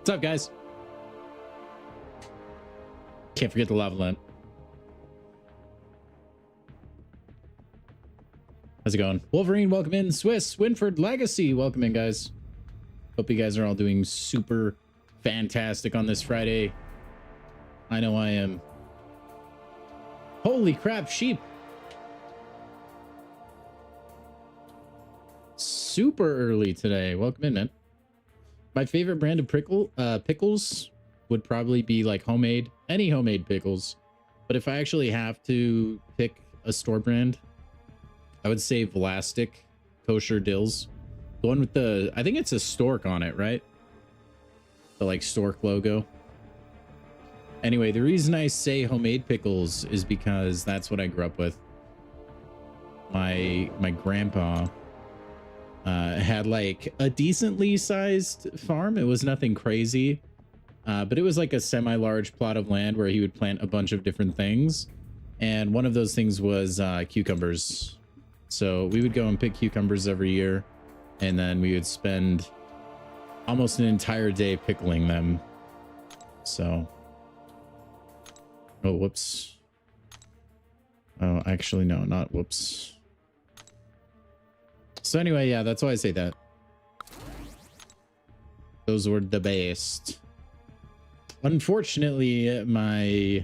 What's up, guys? Can't forget the lava lamp. How's it going? Wolverine, welcome in. Swiss, Winford, Legacy, welcome in, guys. Hope you guys are all doing super fantastic on this Friday. I know I am. Holy crap, sheep. Super early today. Welcome in, man. My favorite brand of pickles would probably be like homemade, any homemade pickles. But if I actually have to pick a store brand, I would say Vlastic kosher dills. The one with the, I think it's a stork on it, right? The like stork logo. Anyway, the reason I say homemade pickles is because that's what I grew up with. My grandpa had like a decently sized farm. It was nothing crazy, but it was like a semi-large plot of land where he would plant a bunch of different things. And one of those things was cucumbers. So we would go and pick cucumbers every year, and then we would spend almost an entire day pickling them. So, oh, whoops. Oh, actually, no, not whoops. So anyway, yeah, that's why I say that. Those were the best. Unfortunately, my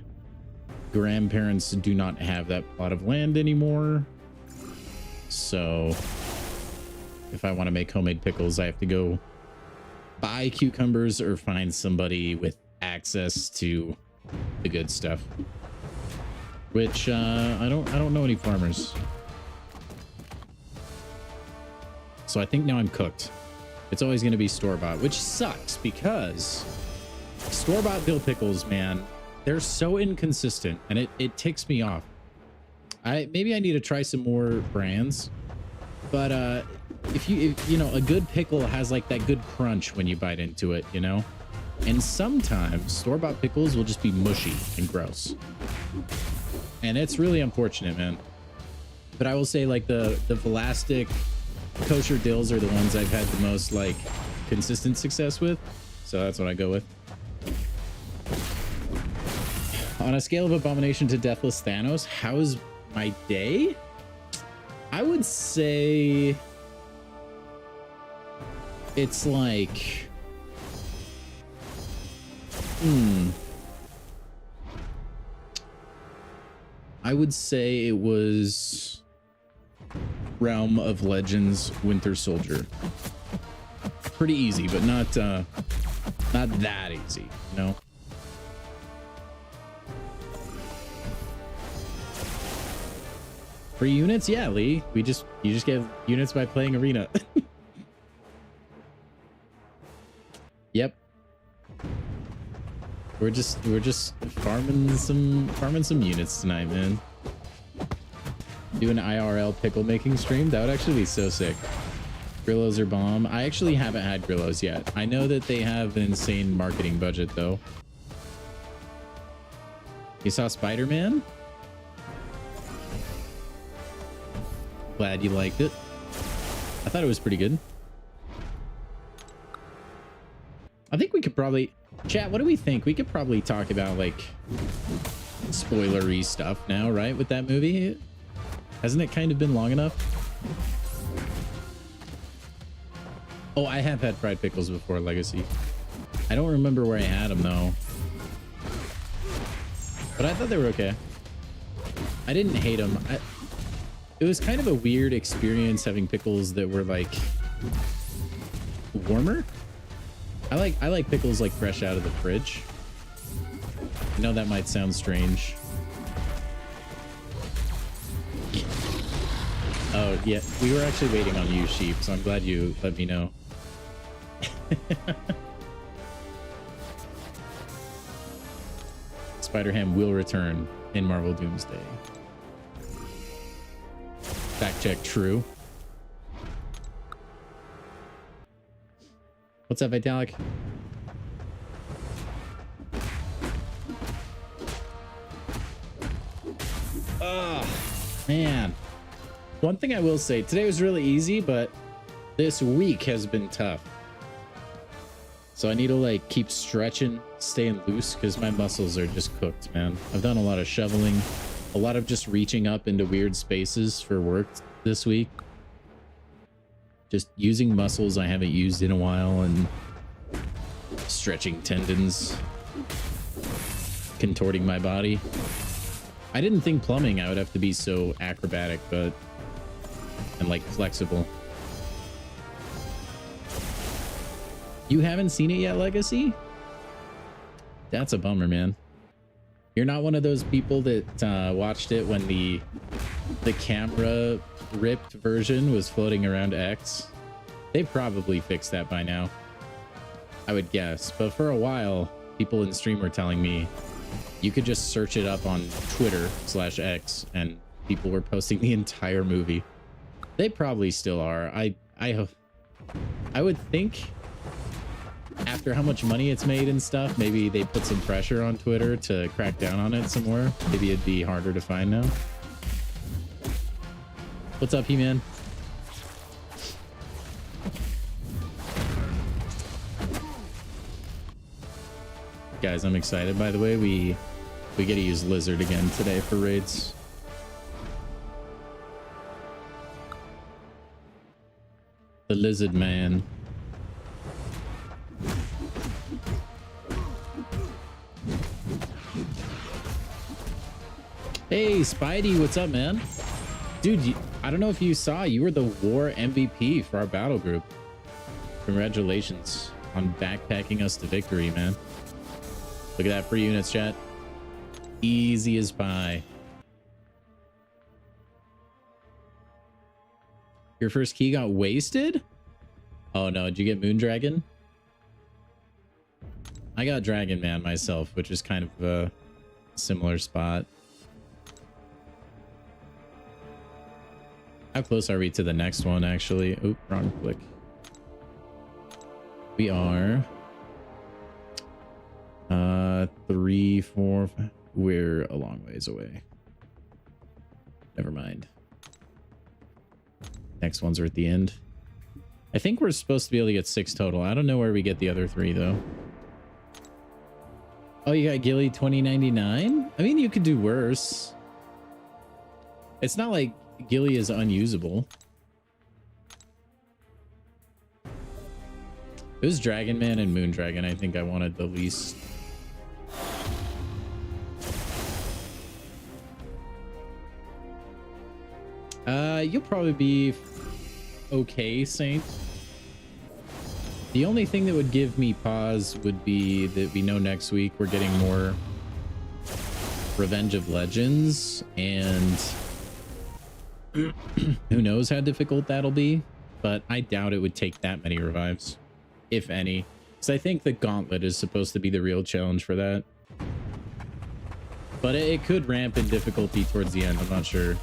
grandparents do not have that plot of land anymore. So if I want to make homemade pickles, I have to go buy cucumbers or find somebody with access to the good stuff. Which I don't know any farmers. So I think now I'm cooked. It's always going to be store-bought, which sucks because store-bought dill pickles, man, they're so inconsistent and it ticks me off. Maybe I need to try some more brands, but if you know, a good pickle has like that good crunch when you bite into it, you know, and sometimes store-bought pickles will just be mushy and gross, and it's really unfortunate, man. But I will say, like, the Vlastic kosher dills are the ones I've had the most like consistent success with, so that's what I go with. On a scale of abomination to deathless Thanos, how's my day? I would say it's like I would say it was Realm of Legends Winter Soldier. Pretty easy, but not that easy, you know. Free units? Yeah, Lee. You just get units by playing Arena. Yep. We're just farming some units tonight, man. Do an IRL pickle making stream? That would actually be so sick. Grillos are bomb. I actually haven't had Grillos yet. I know that they have an insane marketing budget though. You saw Spider-Man? Glad you liked it. I thought it was pretty good. I think we could probably chat. What do we think? We could probably talk about like spoilery stuff now, right? With that movie, hasn't it kind of been long enough? Oh, I have had fried pickles before, Legacy. I don't remember where I had them though, but I thought they were okay. I didn't hate them. It was kind of a weird experience having pickles that were like warmer. I like pickles like fresh out of the fridge. I know that might sound strange. Oh yeah, we were actually waiting on you, Sheep, so I'm glad you let me know. Spider-Ham will return in Marvel Doomsday. Fact check, true. What's up, Vitalik? Oh, man. One thing I will say, today was really easy, but this week has been tough. So I need to like keep stretching, staying loose, because my muscles are just cooked, man. I've done a lot of shoveling, a lot of just reaching up into weird spaces for work this week. Just using muscles I haven't used in a while and stretching tendons, contorting my body. I didn't think plumbing I would have to be so acrobatic, but and like flexible. You haven't seen it yet, Legacy? That's a bummer, man. You're not one of those people that watched it when the camera ripped version was floating around X. They probably fixed that by now, I would guess. But for a while, people in stream were telling me you could just search it up on Twitter/X and people were posting the entire movie. They probably still are. I would think after how much money it's made and stuff, maybe they put some pressure on Twitter to crack down on it some more. Maybe it'd be harder to find now. What's up, He-Man? Guys, I'm excited, by the way. We get to use Lizard again today for raids. The Lizard Man. Hey, Spidey, what's up, man? Dude, I don't know if you saw, you were the war MVP for our battle group. Congratulations on backpacking us to victory, man. Look at that, free units, chat. Easy as pie. Your first key got wasted? Oh no, did you get Moondragon? I got Dragon Man myself, which is kind of a similar spot. How close are we to the next one, actually? Oop, wrong click. We are 3, 4, 5. We're a long ways away. Never mind. Next ones are at the end. I think we're supposed to be able to get 6 total. I don't know where we get the other 3 though. Oh, you got Gilly 2099? I mean, you could do worse. It's not like Gilly is unusable. It was Dragon Man and Moondragon I think I wanted the least. You'll probably be okay, Saint. The only thing that would give me pause would be that we know next week we're getting more Revenge of Legends, and who knows how difficult that'll be, but I doubt it would take that many revives, if any, because I think the Gauntlet is supposed to be the real challenge for that. But it could ramp in difficulty towards the end, I'm not sure.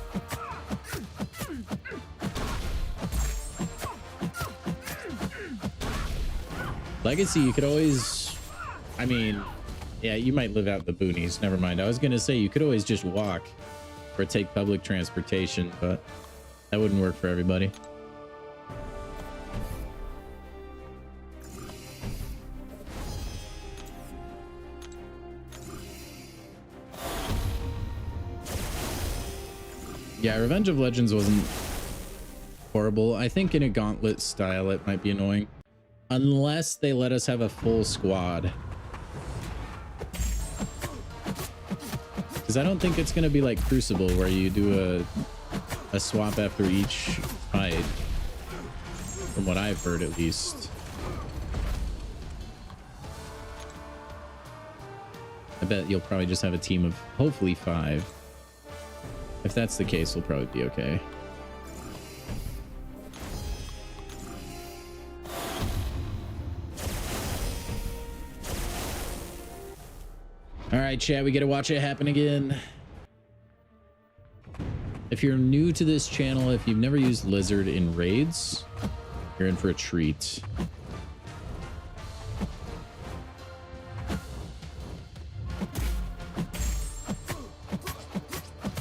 Legacy, you could always, I mean, yeah, you might live out the boonies. Never mind. I was going to say you could always just walk or take public transportation, but that wouldn't work for everybody. Yeah, Revenge of Legends wasn't horrible. I think in a Gauntlet style, it might be annoying. Unless they let us have a full squad. Because I don't think it's going to be like Crucible where you do a swap after each fight. From what I've heard, at least. I bet you'll probably just have a team of hopefully 5. If that's the case, we'll probably be okay. All right, chat, we get to watch it happen again. If you're new to this channel, if you've never used Lizard in raids, you're in for a treat.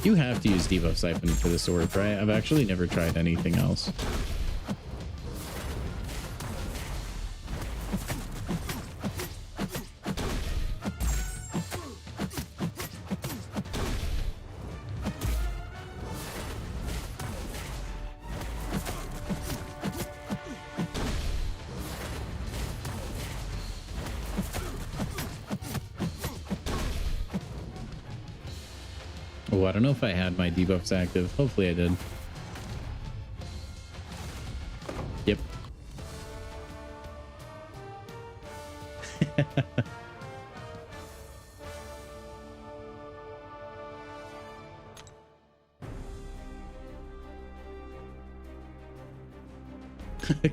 You have to use Debuff Siphon for this orb, right? I've actually never tried anything else. Oh, I don't know if I had my debuffs active. Hopefully I did. Yep.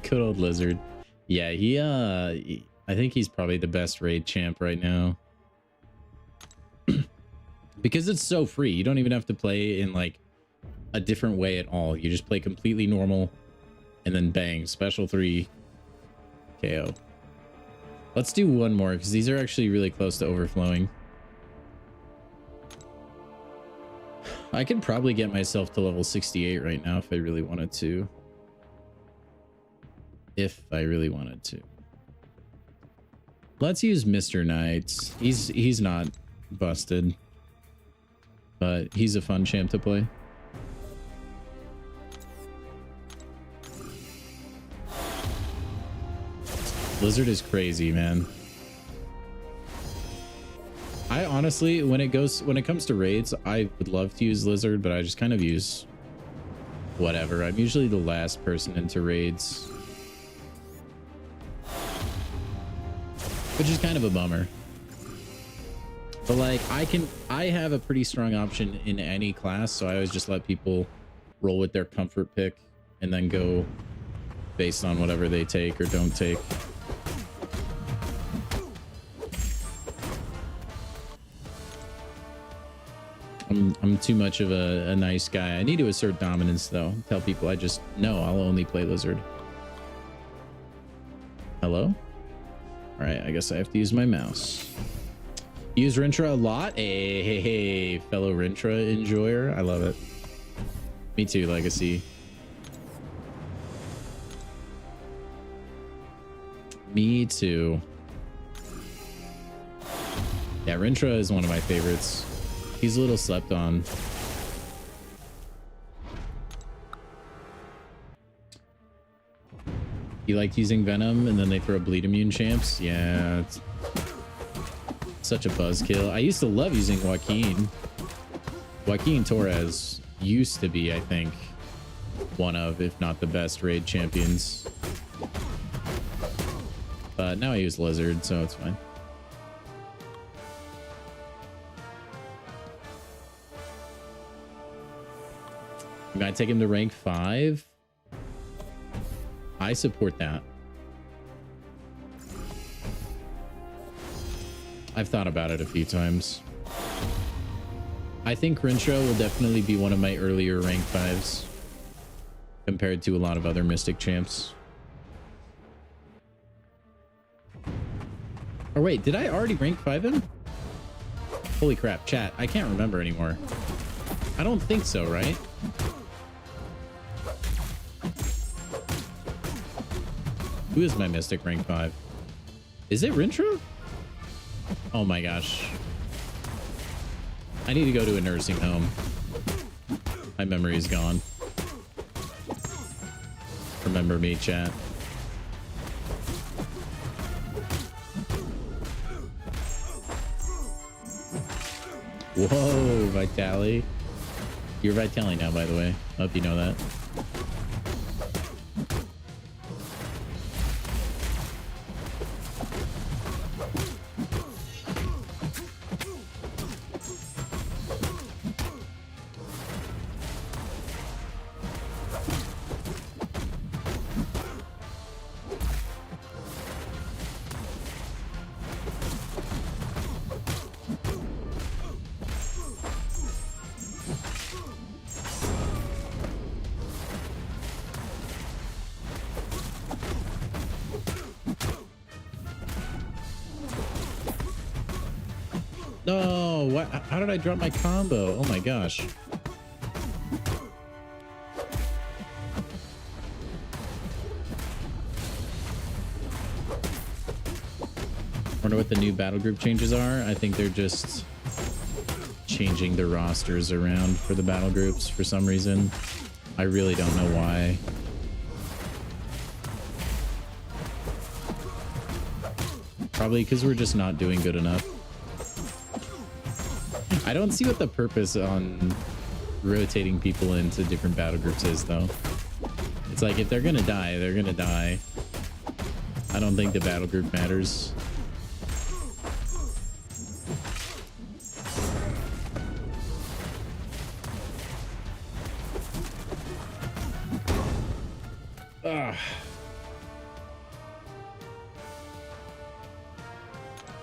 Good old Lizard. Yeah, I think he's probably the best raid champ right now. Because it's so free. You don't even have to play in like a different way at all. You just play completely normal and then bang, special 3 KO. Let's do one more because these are actually really close to overflowing. I could probably get myself to level 68 right now if I really wanted to. If I really wanted to. Let's use Mr. Knight. He's not busted, but he's a fun champ to play. Lizard is crazy, man. I honestly, when it comes to raids, I would love to use Lizard, but I just kind of use whatever. I'm usually the last person into raids, which is kind of a bummer. But like, I have a pretty strong option in any class, so I always just let people roll with their comfort pick and then go based on whatever they take or don't take. I'm too much of a nice guy. I need to assert dominance though. Tell people I'll only play Lizard. Hello? All right, I guess I have to use my mouse. Use Rintra a lot. Hey, fellow Rintra enjoyer. I love it. Me too, Legacy. Me too. Yeah, Rintra is one of my favorites. He's a little slept on. You liked using Venom and then they throw bleed immune champs? Yeah, it's such a buzzkill. I used to love using Joaquin. Joaquin Torres used to be, I think, one of, if not the best raid champions. But now I use Lizard, so it's fine. I'm gonna take him to rank 5. I support that. I've thought about it a few times. I think Rintra will definitely be one of my earlier rank 5s compared to a lot of other Mystic champs. Or wait, did I already rank 5 him? Holy crap, chat. I can't remember anymore. I don't think so, right? Who is my Mystic rank 5? Is it Rintra? Oh my gosh. I need to go to a nursing home. My memory is gone. Remember me, chat. Whoa, Vitali. You're Vitali now, by the way. I hope you know that. No, what? How did I drop my combo? Oh my gosh. Wonder what the new battle group changes are. I think they're just changing the rosters around for the battle groups for some reason. I really don't know why. Probably because we're just not doing good enough. I don't see what the purpose on rotating people into different battle groups is, though. It's like, if they're gonna die, they're gonna die. I don't think the battle group matters. Ugh.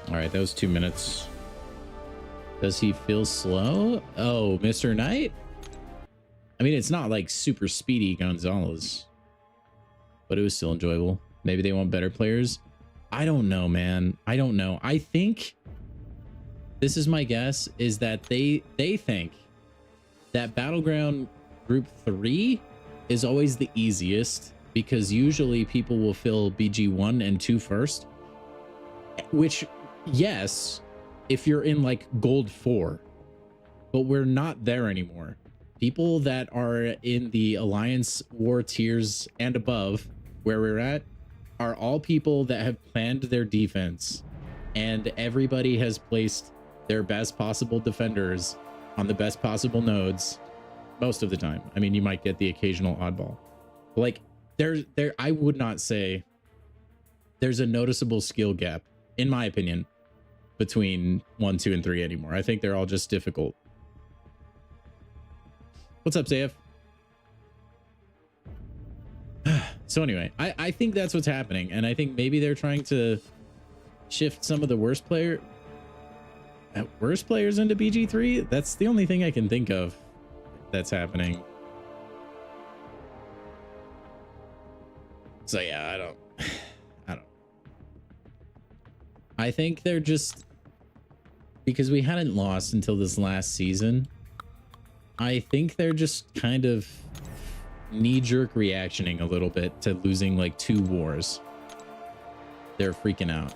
All right, that was 2 minutes. Does he feel slow? Oh, Mr. Knight? I mean, it's not like super speedy Gonzalez, but it was still enjoyable. Maybe they want better players. I don't know, man. I don't know. I think, this is my guess, is that they think that Battleground Group 3 is always the easiest, because usually people will fill BG 1 and 2 first. Which, yes, if you're in like Gold 4, but we're not there anymore. People that are in the Alliance War tiers and above, where we're at, are all people that have planned their defense, and everybody has placed their best possible defenders on the best possible nodes most of the time. I mean, you might get the occasional oddball. Like, I would not say there's a noticeable skill gap, in my opinion, between 1, 2, and 3 anymore. I think they're all just difficult. What's up, Zayef? So anyway, I think that's what's happening, and I think maybe they're trying to shift some of the worst players into BG3. That's the only thing I can think of that's happening. So yeah, I don't. I think they're just, because we hadn't lost until this last season, I think they're just kind of knee-jerk reactioning a little bit to losing like 2 wars. They're freaking out.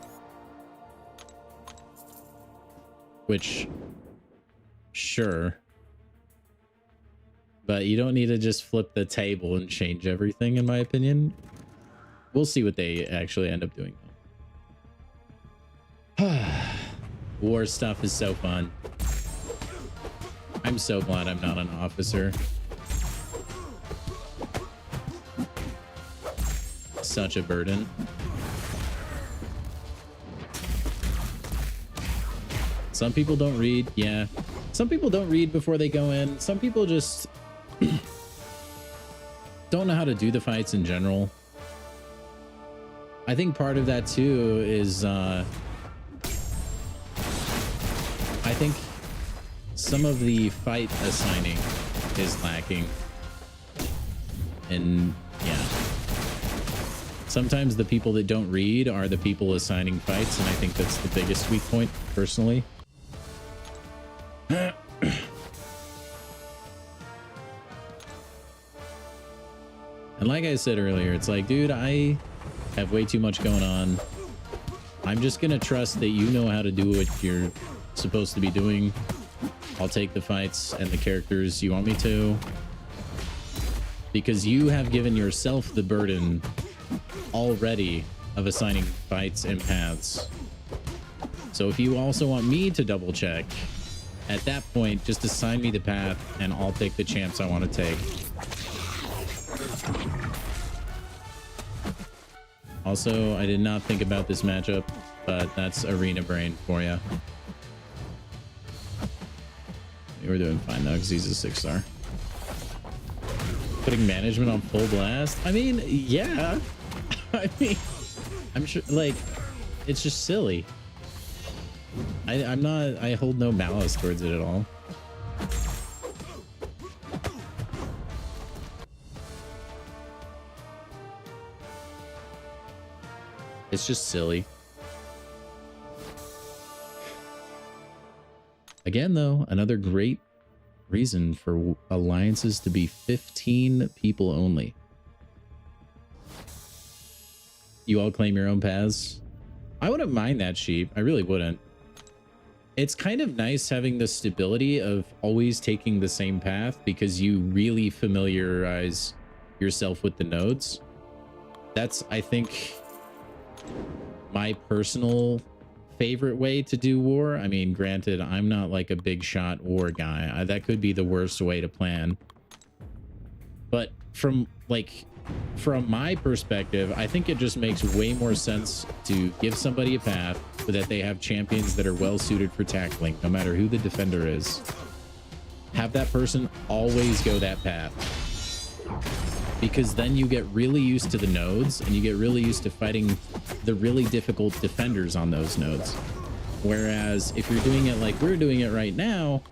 Which, sure. But you don't need to just flip the table and change everything, in my opinion. We'll see what they actually end up doing. War stuff is so fun. I'm so glad I'm not an officer. Such a burden. Some people don't read. Yeah. Some people don't read before they go in. Some people just don't know how to do the fights in general. I think part of that too is I think some of the fight assigning is lacking. And yeah, sometimes the people that don't read are the people assigning fights, and I think that's the biggest weak point personally. And like I said earlier, it's like, dude, I have way too much going on. I'm just gonna trust that you know how to do what you're supposed to be doing. I'll take the fights and the characters you want me to, because you have given yourself the burden already of assigning fights and paths. So if you also want me to double check, at that point, just assign me the path and I'll pick the champs I want to take. Also, I did not think about this matchup, but that's arena brain for you. We're doing fine though, because he's a 6-star. Putting management on full blast? I mean, yeah. I mean, I'm sure, like, it's just silly. I hold no malice towards it at all. It's just silly. Again, though, another great reason for alliances to be 15 people only. You all claim your own paths. I wouldn't mind that, Sheep. I really wouldn't. It's kind of nice having the stability of always taking the same path, because you really familiarize yourself with the nodes. That's, I think, my personal favorite way to do war. I mean, granted, I'm not like a big shot war guy. That could be the worst way to plan. But from my perspective, I think it just makes way more sense to give somebody a path so that they have champions that are well suited for tackling, no matter who the defender is. Have that person always go that path, because then you get really used to the nodes and you get really used to fighting the really difficult defenders on those nodes. Whereas if you're doing it like we're doing it right now,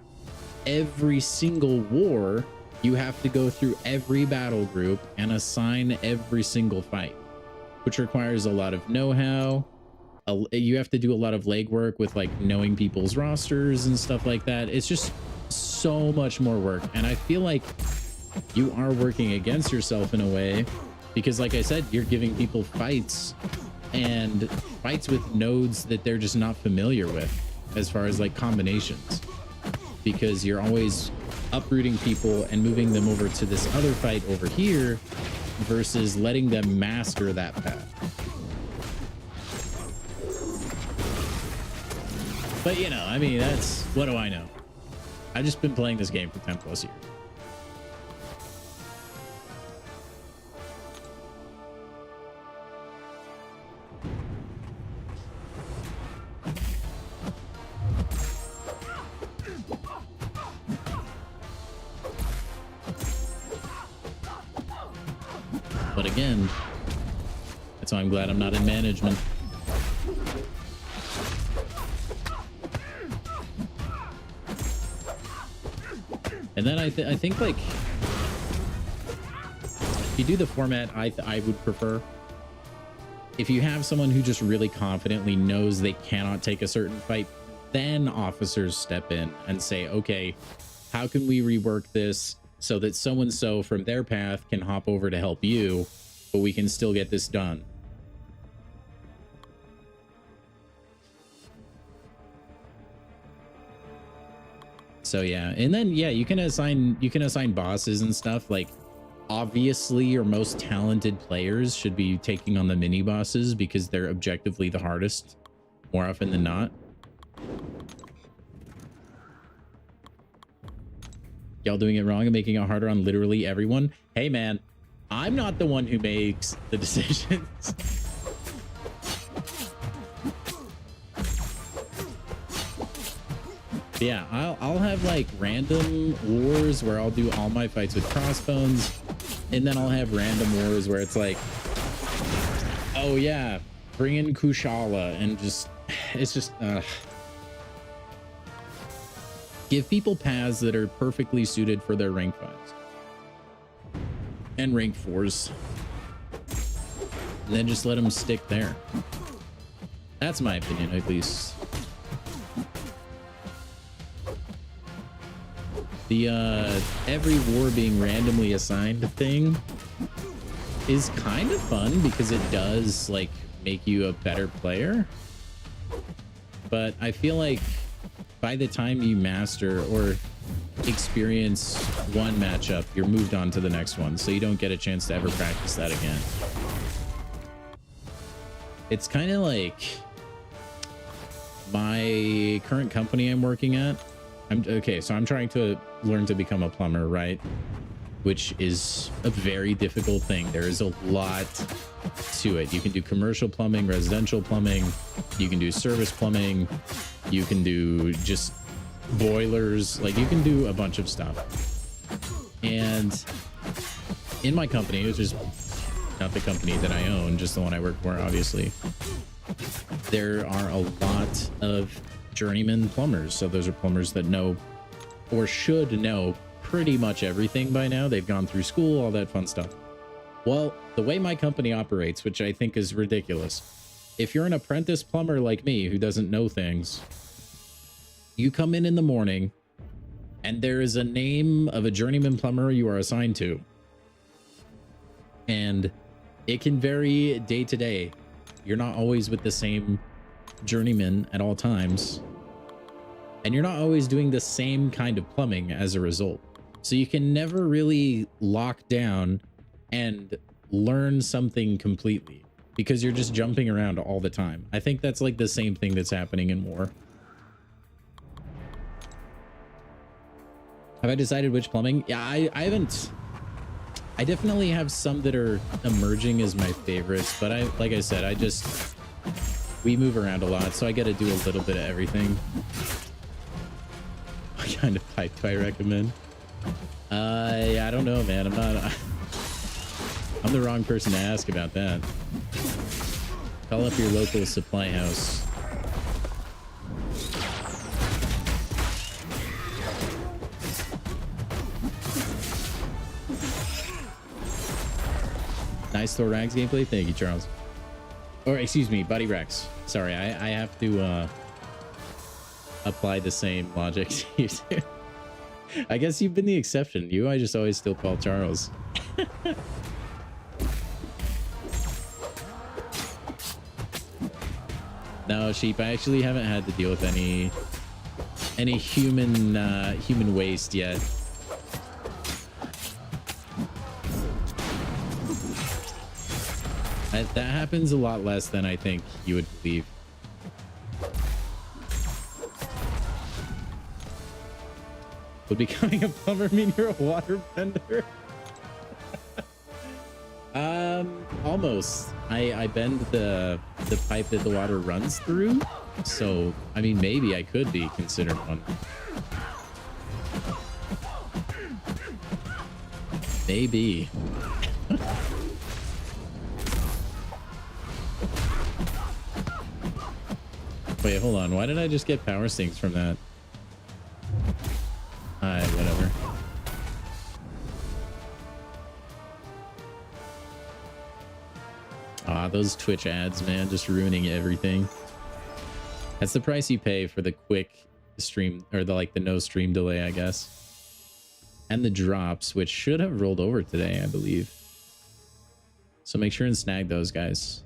every single war, you have to go through every battle group and assign every single fight, which requires a lot of know-how. You have to do a lot of legwork with like knowing people's rosters and stuff like that. It's just so much more work. And I feel like you are working against yourself in a way, because like I said, you're giving people fights and fights with nodes that they're just not familiar with as far as like combinations, because you're always uprooting people and moving them over to this other fight over here versus letting them master that path. But you know, I mean, that's, what do I know? I've just been playing this game for 10 plus years. But again, that's why I'm glad I'm not in management. And then I think like if you do the format I would prefer, if you have someone who just really confidently knows they cannot take a certain fight, then officers step in and say, okay, how can we rework this so that so-and-so from their path can hop over to help you, but we can still get this done. So yeah, and then yeah, you can assign bosses and stuff. Like obviously your most talented players should be taking on the mini bosses because they're objectively the hardest more often than not. Y'all doing it wrong and making it harder on literally everyone. Hey man, I'm not the one who makes the decisions. Yeah, I'll have like random wars where I'll do all my fights with crossbones, and then I'll have random wars where it's like, oh yeah, bring in Kushala, and just it's just give people paths that are perfectly suited for their rank 5s and rank 4s, and then just let them stick there. That's my opinion, at least. The every war being randomly assigned thing is kind of fun because it does like make you a better player, but I feel like by the time you master or experience one matchup, you're moved on to the next one, so you don't get a chance to ever practice that again. It's kind of like my current company I'm working at. So I'm trying to learn to become a plumber, right? Which is a very difficult thing. There is a lot to it. You can do commercial plumbing, residential plumbing, you can do service plumbing, you can do just boilers, like you can do a bunch of stuff. And in my company, which is not the company that I own, just the one I work for, obviously, there are a lot of journeyman plumbers. So those are plumbers that know or should know pretty much everything by now. They've gone through school, all that fun stuff. Well, the way my company operates, which I think is ridiculous, if you're an apprentice plumber like me who doesn't know things, you come in the morning and there is a name of a journeyman plumber you are assigned to, and it can vary day to day. You're not always with the same journeyman at all times, and you're not always doing the same kind of plumbing as a result. So you can never really lock down and learn something completely. because you're just jumping around all the time. I think that's like the same thing that's happening in war. Have I decided which plumbing? Yeah, I haven't. I definitely have some that are emerging as my favorites, but like I said, we move around a lot, so I got to do a little bit of everything. What kind of pipe do I recommend? Yeah, I don't know, man. I'm the wrong person to ask about that. Call up your local supply house. Nice Thor Rags gameplay. Thank you, Charles. Or excuse me, Buddy Rex. Sorry, I have to apply the same logic to you too. I guess you've been the exception. I just always still call Charles. No, Sheep, I actually haven't had to deal with any human waste yet. That happens a lot less than I think you would believe. Would becoming a plumber mean you're a water bender? Almost. I bend the pipe that the water runs through. So, I mean, maybe I could be considered one. Maybe. Wait, hold on. Why did I just get power stings from that? Alright, whatever. Ah, those Twitch ads, man, just ruining everything. That's the price you pay for the quick stream, or the no stream delay, I guess. And the drops, which should have rolled over today, I believe. So make sure and snag those, guys.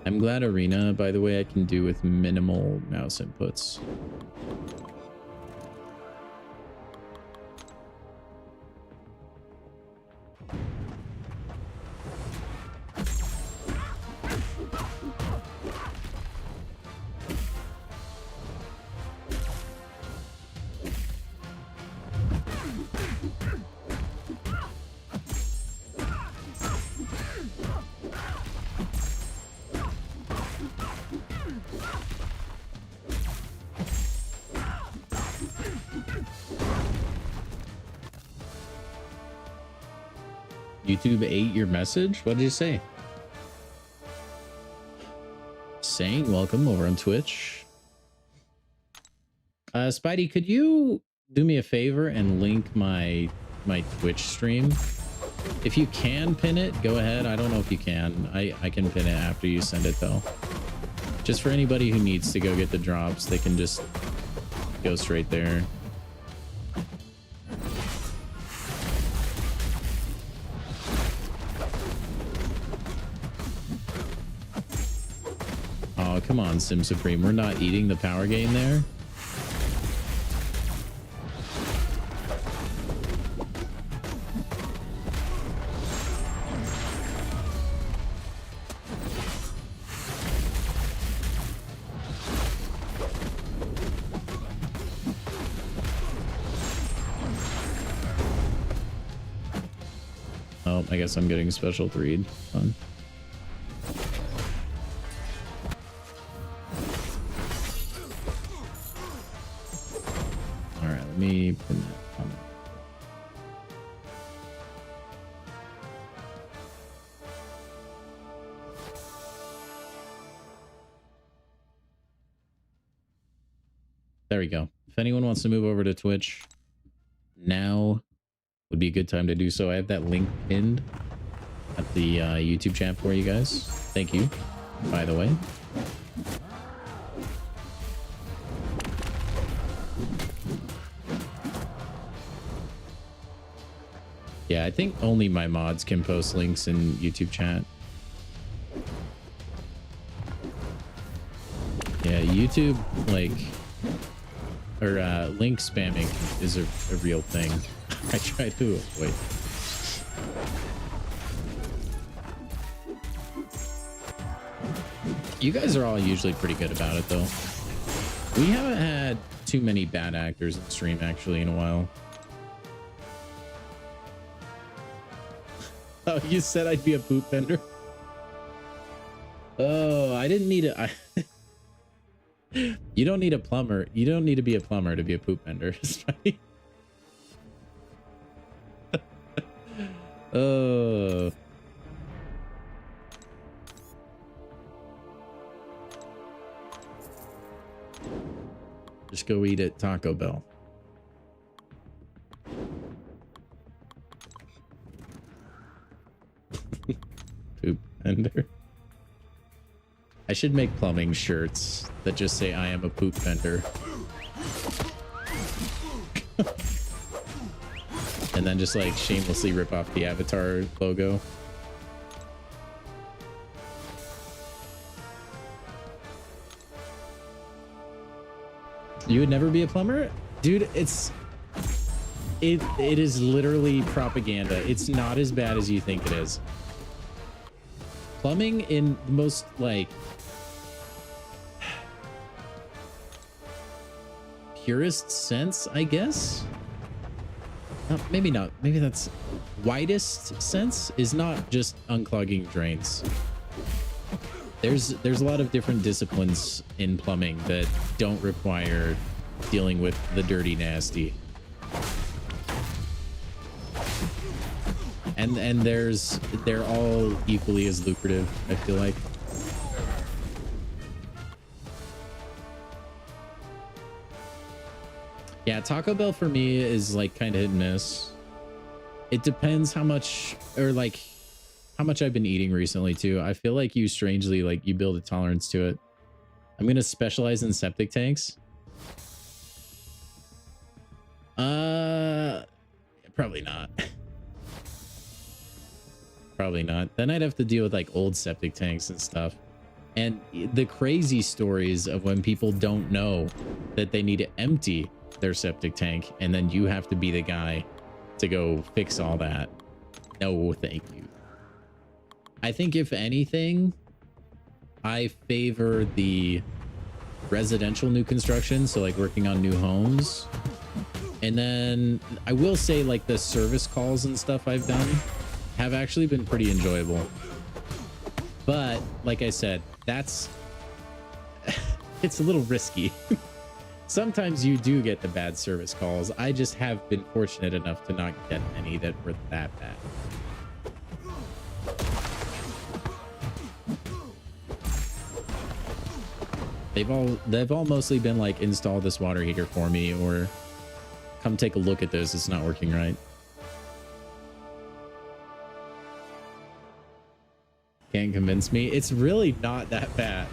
I'm glad Arena, by the way, I can do with minimal mouse inputs. YouTube ate your message? What did you say? Saying welcome over on Twitch. Spidey, could you do me a favor and link my Twitch stream? If you can pin it, go ahead. I don't know if you can. I can pin it after you send it though. Just for anybody who needs to go get the drops, they can just go straight there. Oh, come on, Sim Supreme. We're not eating the power gain there. Oh, I guess I'm getting special 3'd. Fun. Let me pin that comment. There we go. If anyone wants to move over to Twitch, now would be a good time to do so. I have that link pinned at the YouTube chat for you guys. Thank you, by the way. Yeah, I think only my mods can post links in YouTube chat. Yeah, YouTube, like, or link spamming is a real thing. I try to avoid. You guys are all usually pretty good about it, though. We haven't had too many bad actors in stream, actually, in a while. Oh, you said I'd be a poop bender? Oh, I didn't need a... You don't need a plumber. You don't need to be a plumber to be a poop bender. Oh... Just go eat at Taco Bell. Poop bender. I should make plumbing shirts that just say I am a poop bender. And then just like shamelessly rip off the Avatar logo. You would never be a plumber? Dude, it is literally propaganda. It's not as bad as you think it is. Plumbing in the most like purest sense, I guess. Maybe not. Maybe that's widest sense is not just unclogging drains. There's a lot of different disciplines in plumbing that don't require dealing with the dirty nasty. And they're all equally as lucrative, I feel like. Yeah, Taco Bell for me is like kind of hit and miss. It depends how much, or like how much I've been eating recently too. I feel like you strangely, like you build a tolerance to it. I'm going to specialize in septic tanks. Probably not. Probably not. Then I'd have to deal with like old septic tanks and stuff. And the crazy stories of when people don't know that they need to empty their septic tank and then you have to be the guy to go fix all that. No, thank you. I think if anything, I favor the residential new construction, so like working on new homes. And then I will say like the service calls and stuff I've done have actually been pretty enjoyable. But like I said, that's it's a little risky. Sometimes you do get the bad service calls. I just have been fortunate enough to not get any that were that bad. They've all mostly been like, install this water heater for me, or come take a look at this, it's not working right. Can't convince me. It's really not that bad.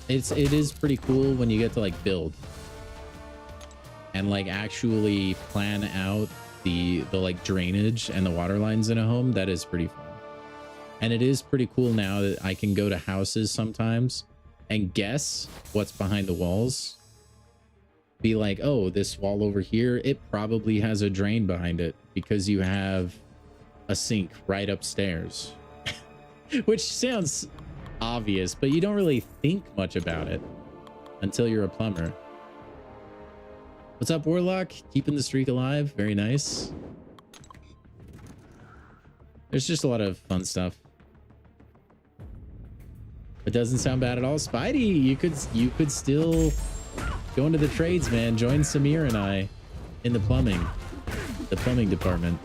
It is pretty cool when you get to like build and like actually plan out the like drainage and the water lines in a home. That is pretty fun. And it is pretty cool now that I can go to houses sometimes and guess what's behind the walls. Be like, oh, this wall over here, it probably has a drain behind it because you have a sink right upstairs. Which sounds obvious, but you don't really think much about it until you're a plumber. What's up, Warlock? Keeping the streak alive. Very nice. There's just a lot of fun stuff. It doesn't sound bad at all. Spidey, you could still go into the trades, man. Join Samir and I in the plumbing department.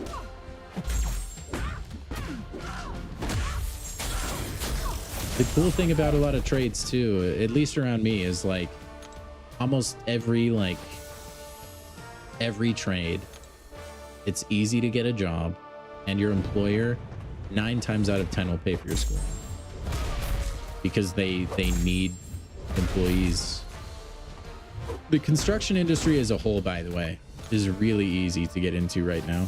The cool thing about a lot of trades too, at least around me, is like almost every trade, it's easy to get a job, and your employer 9 times out of 10 will pay for your school because they need employees. The construction industry as a whole, by the way, is really easy to get into right now.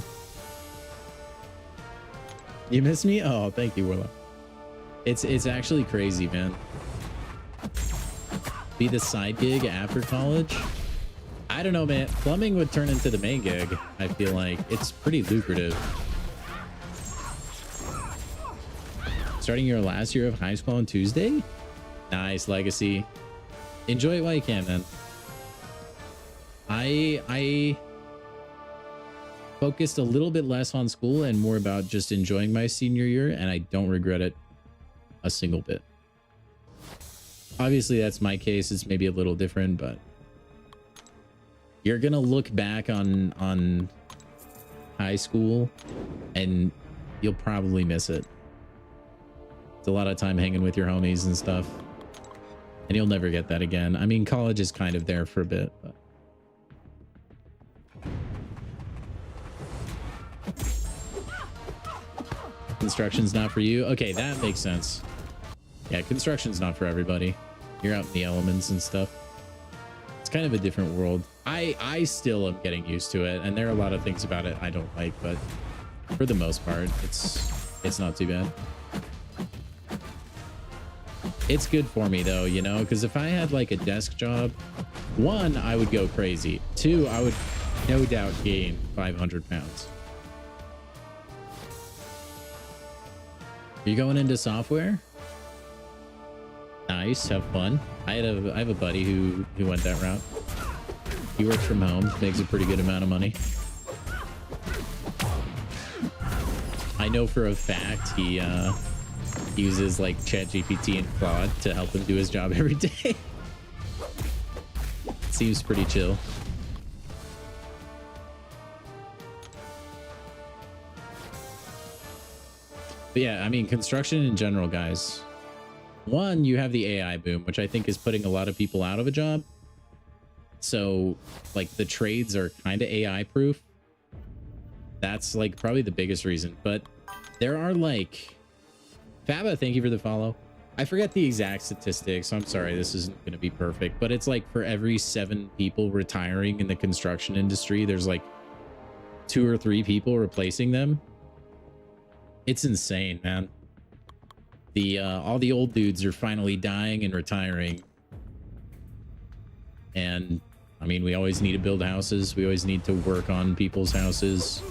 You miss me? Oh, thank you, Warlock. It's actually crazy, man. be the side gig after college. I don't know, man. Plumbing would turn into the main gig. I feel like it's pretty lucrative. Starting your last year of high school on Tuesday? Nice, Legacy. Enjoy it while you can, man. I focused a little bit less on school and more about just enjoying my senior year, and I don't regret it a single bit. Obviously, that's my case. It's maybe a little different, but you're gonna look back on high school and you'll probably miss it. It's a lot of time hanging with your homies and stuff, and you'll never get that again. I mean, college is kind of there for a bit, but construction's not for you. Okay, that makes sense. Yeah, construction's not for everybody. You're out in the elements and stuff. It's kind of a different world. I still am getting used to it, and there are a lot of things about it I don't like, but for the most part, it's not too bad. It's good for me though, you know, because if I had like a desk job, one, I would go crazy. Two, I would no doubt gain 500 pounds. Are you going into software? Nice, have fun. I have a buddy who went that route. He works from home, makes a pretty good amount of money. I know for a fact he uses like ChatGPT and Claude to help him do his job every day. Seems pretty chill. But yeah, I mean, construction in general, guys. One, you have the AI boom, which I think is putting a lot of people out of a job. So like the trades are kind of AI proof. That's like probably the biggest reason. But there are like, Faba, thank you for the follow. I forget the exact statistics, so I'm sorry, this isn't going to be perfect, but it's like for every 7 people retiring in the construction industry, there's like 2 or 3 people replacing them. It's insane, man. All the old dudes are finally dying and retiring. And I mean, we always need to build houses. We always need to work on people's houses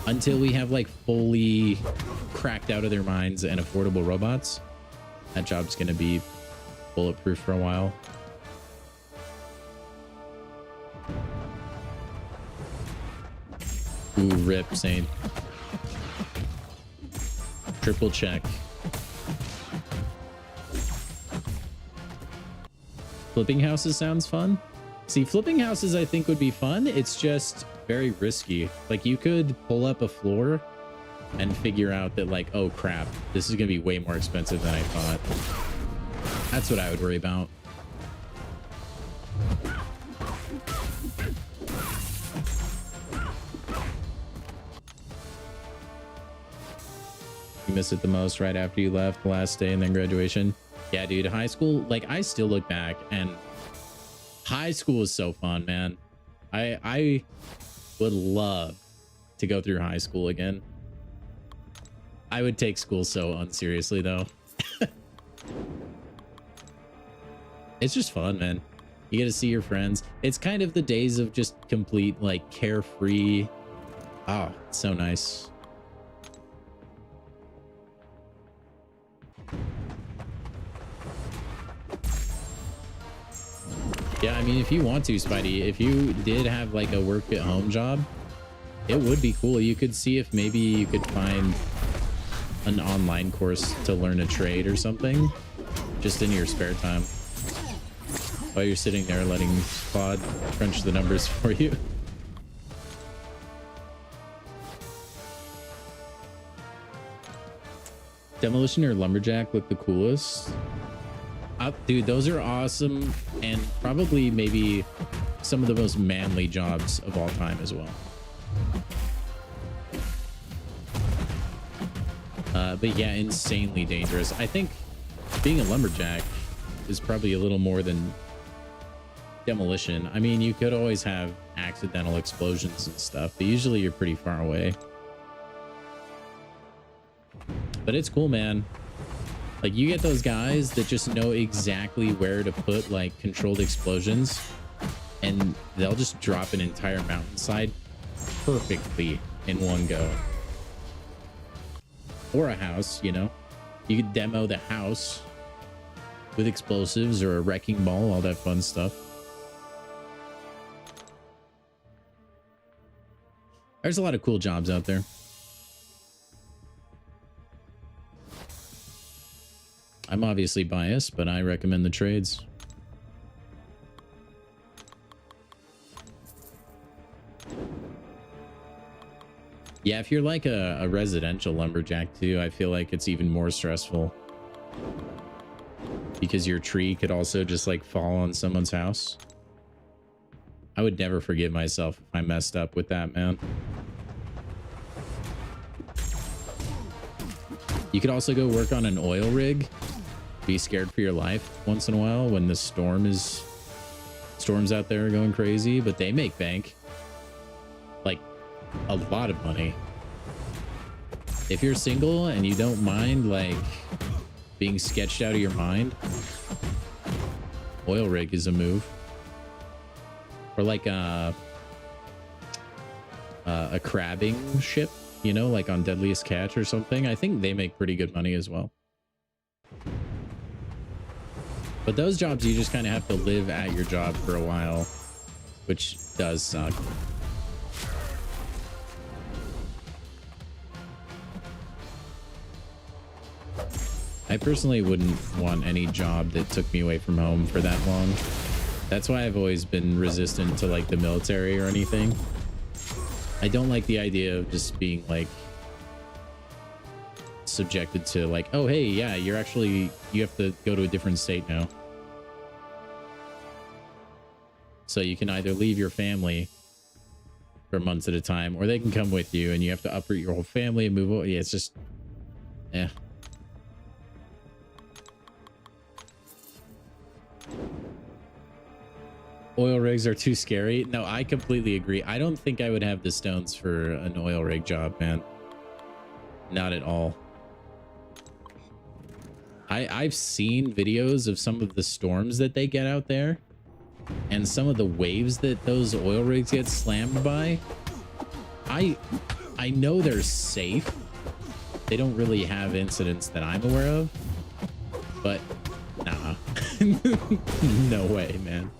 until we have like fully cracked out of their minds and affordable robots. That job's going to be bulletproof for a while. Ooh, rip, Saint. Triple check. Flipping houses sounds fun. See, flipping houses I think would be fun. It's just very risky. Like you could pull up a floor and figure out that like, oh crap, this is gonna be way more expensive than I thought. That's what I would worry about. You miss it the most right after you left, the last day and then graduation. Yeah, dude, high school, like I still look back and high school was so fun, man. I would love to go through high school again. I would take school so unseriously though. It's just fun, man. You get to see your friends. It's kind of the days of just complete like carefree. Oh, it's so nice. Yeah, I mean, if you want to, Spidey, if you did have like a work at home job, it would be cool. You could see if maybe you could find an online course to learn a trade or something just in your spare time while you're sitting there letting Claude crunch the numbers for you. Demolition or Lumberjack look the coolest. Dude, those are awesome and probably maybe some of the most manly jobs of all time as well. But yeah, insanely dangerous. I think being a lumberjack is probably a little more than demolition. I mean, you could always have accidental explosions and stuff, but usually you're pretty far away. But it's cool, man. Like, you get those guys that just know exactly where to put like controlled explosions, and they'll just drop an entire mountainside perfectly in one go. Or a house, you know, you could demo the house with explosives or a wrecking ball, all that fun stuff. There's a lot of cool jobs out there. I'm obviously biased, but I recommend the trades. Yeah, if you're like a residential lumberjack too, I feel like it's even more stressful. Because your tree could also just like fall on someone's house. I would never forgive myself if I messed up with that, man. You could also go work on an oil rig. Be scared for your life once in a while when the storms out there are going crazy, but they make bank. Like a lot of money. If you're single and you don't mind like being sketched out of your mind, oil rig is a move. Or like a crabbing ship, you know, like on Deadliest Catch or something. I think they make pretty good money as well. But those jobs, you just kind of have to live at your job for a while, which does suck. I personally wouldn't want any job that took me away from home for that long. That's why I've always been resistant to like the military or anything. I don't like the idea of just being like subjected to like, oh hey, yeah, you have to go to a different state now. So you can either leave your family for months at a time, or they can come with you and you have to uproot your whole family and move on. Yeah, it's just, yeah. Oil rigs are too scary. No, I completely agree. I don't think I would have the stones for an oil rig job, man. Not at all. I've seen videos of some of the storms that they get out there and some of the waves that those oil rigs get slammed by. I know they're safe. They don't really have incidents that I'm aware of, but nah. No way, man.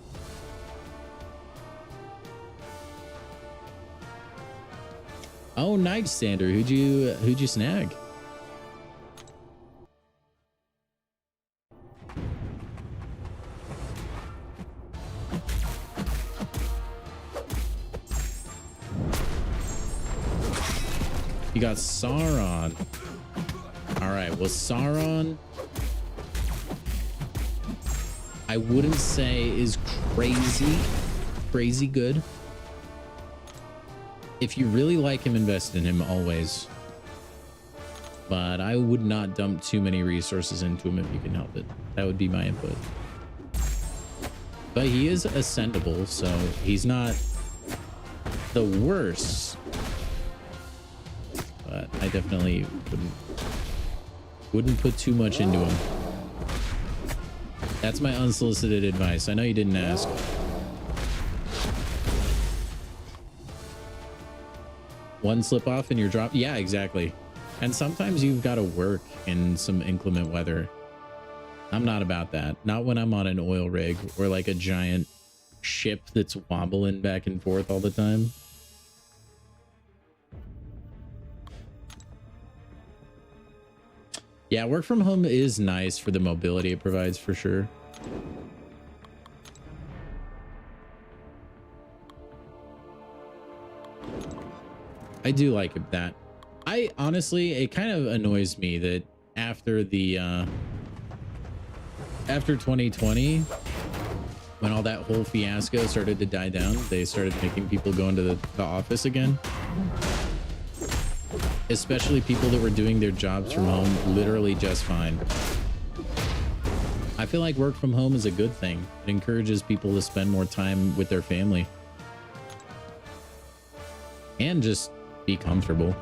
Oh, Nightstander, who'd you snag? You got Sauron. All right, well, Sauron, I wouldn't say is crazy good. If you really like him, invest in him always. But I would not dump too many resources into him if you can help it. That would be my input. But he is ascendable, so he's not the worst. But I definitely wouldn't put too much into him. That's my unsolicited advice. I know you didn't ask. One slip off and you're dropped. Yeah, exactly. And sometimes you've got to work in some inclement weather. I'm not about that. Not when I'm on an oil rig or like a giant ship that's wobbling back and forth all the time. Yeah, work from home is nice for the mobility it provides for sure. I do like that. I honestly, it kind of annoys me that after the after 2020, when all that whole fiasco started to die down, they started making people go into the office again. Especially people that were doing their jobs from home literally just fine. I feel like work from home is a good thing. It encourages people to spend more time with their family. And just be comfortable.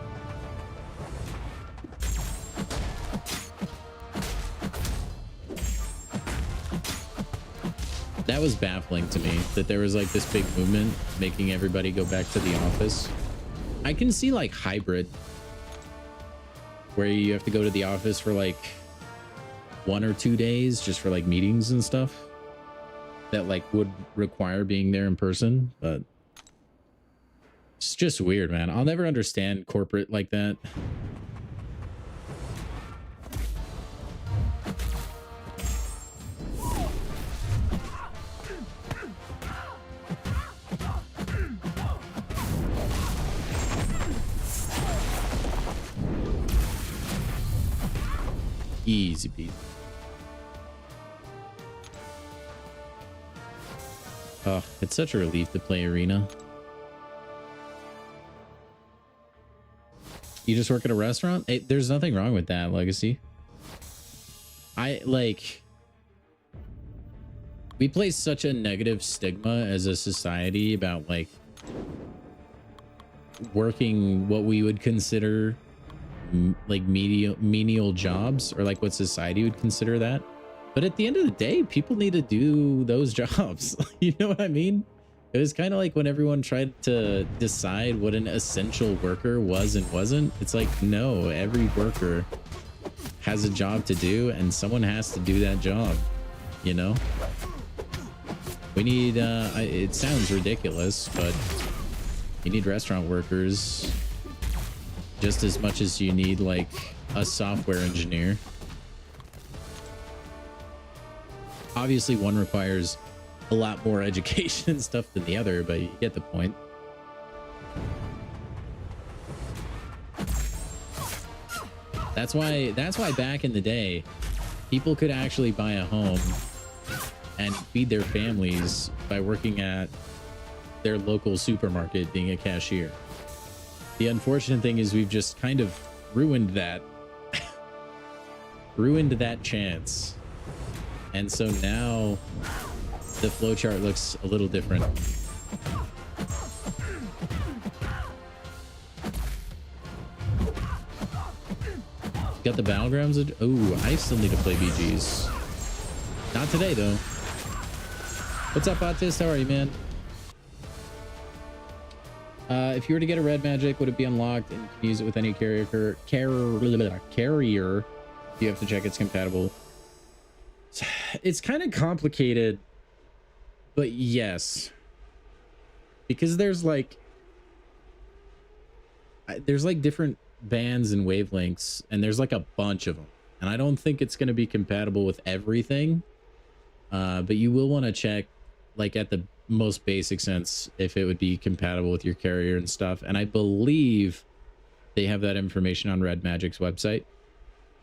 That was baffling to me, that there was like this big movement making everybody go back to the office. I can see like hybrid, where you have to go to the office for like 1 or 2 days just for like meetings and stuff that like would require being there in person. But it's just weird, man. I'll never understand corporate like that. Easy peasy. Oh, it's such a relief to play Arena. You just work at a restaurant? Hey, there's nothing wrong with that, Legacy. We place such a negative stigma as a society about like working what we would consider like menial jobs, or like what society would consider that. But at the end of the day, people need to do those jobs. You know what I mean? It was kind of like when everyone tried to decide what an essential worker was and wasn't. It's like, no, every worker has a job to do and someone has to do that job, you know? We need, it sounds ridiculous, but you need restaurant workers just as much as you need like a software engineer. Obviously one requires a lot more education and stuff than the other, but you get the point. That's why back in the day, people could actually buy a home and feed their families by working at their local supermarket, being a cashier. The unfortunate thing is we've just kind of ruined that. Ruined that chance. And so now the flowchart looks a little different. Got the battlegrounds. Oh, I still need to play BGs. Not today though. What's up, Autist? How are you, man? If you were to get a red magic, would it be unlocked and you can use it with any carrier? You have to check it's compatible. It's kind of complicated, but yes, because there's like different bands and wavelengths, and there's like a bunch of them, and I don't think it's going to be compatible with everything. But you will want to check, like at the most basic sense, if it would be compatible with your carrier and stuff. And I believe they have that information on Red Magic's website.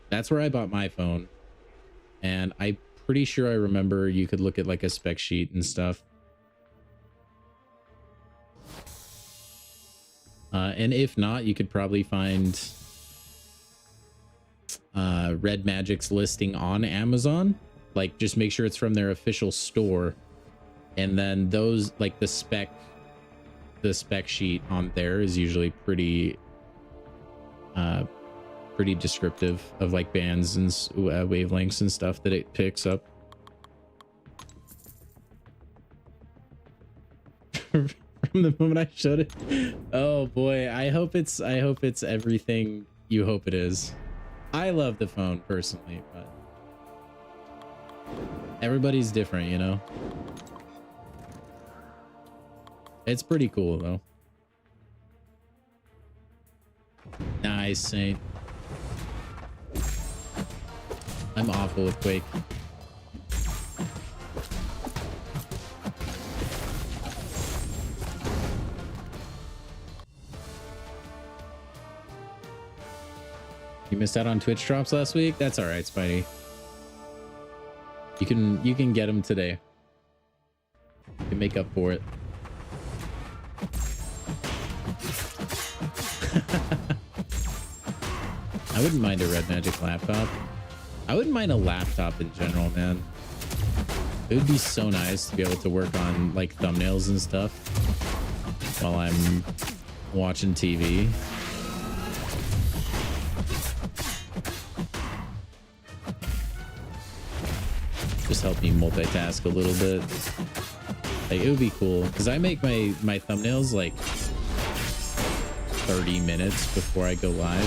That's where I bought my phone, and I'm pretty sure I remember you could look at like a spec sheet and stuff. And if not, you could probably find Red Magic's listing on Amazon. Like, just make sure it's from their official store, and then those, like the spec sheet on there is usually pretty descriptive of like bands and wavelengths and stuff that it picks up. From the moment I showed it. Oh boy, I hope it's everything you hope it is. I love the phone personally, but everybody's different, you know. It's pretty cool though. Nice, Saint. I'm awful with Quake. You missed out on Twitch drops last week? That's all right, Spidey. You can get them today. You can make up for it. I wouldn't mind a Red Magic laptop. I wouldn't mind a laptop in general, man. It would be so nice to be able to work on like thumbnails and stuff while I'm watching TV. just help me multitask a little bit. Like, it would be cool because I make my thumbnails like 30 minutes before I go live.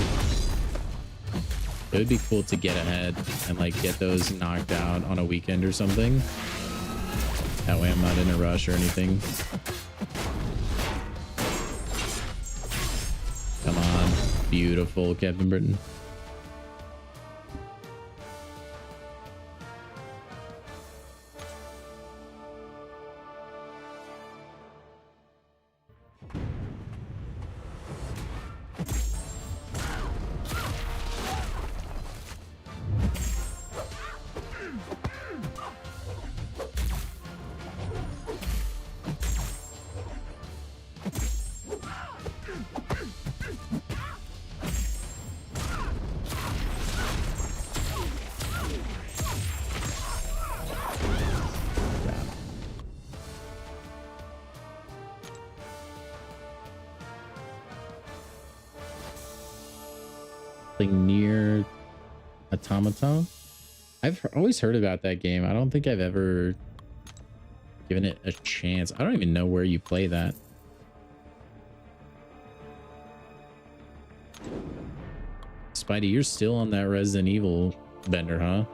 It would be cool to get ahead and like get those knocked out on a weekend or something. That way I'm not in a rush or anything. Come on. Beautiful, Captain Britain. Near Automata. I've always heard about that game. I don't think I've ever given it a chance. I don't even know where you play that. Spidey, you're still on that Resident Evil bender, huh?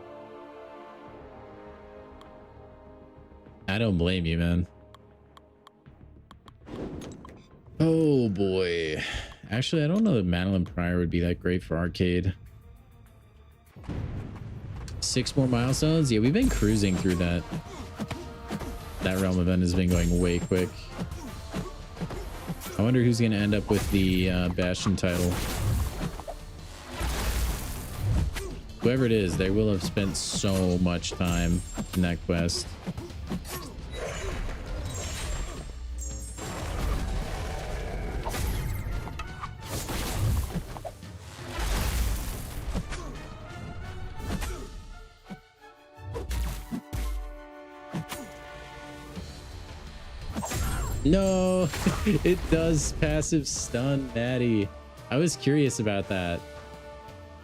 I don't blame you, man. Oh boy. Actually, I don't know that Madeline Pryor would be that great for arcade. 6 more milestones? Yeah, we've been cruising through that. That realm event has been going way quick. I wonder who's going to end up with the Bastion title. Whoever it is, they will have spent so much time in that quest. No, it does passive stun Natty. I was curious about that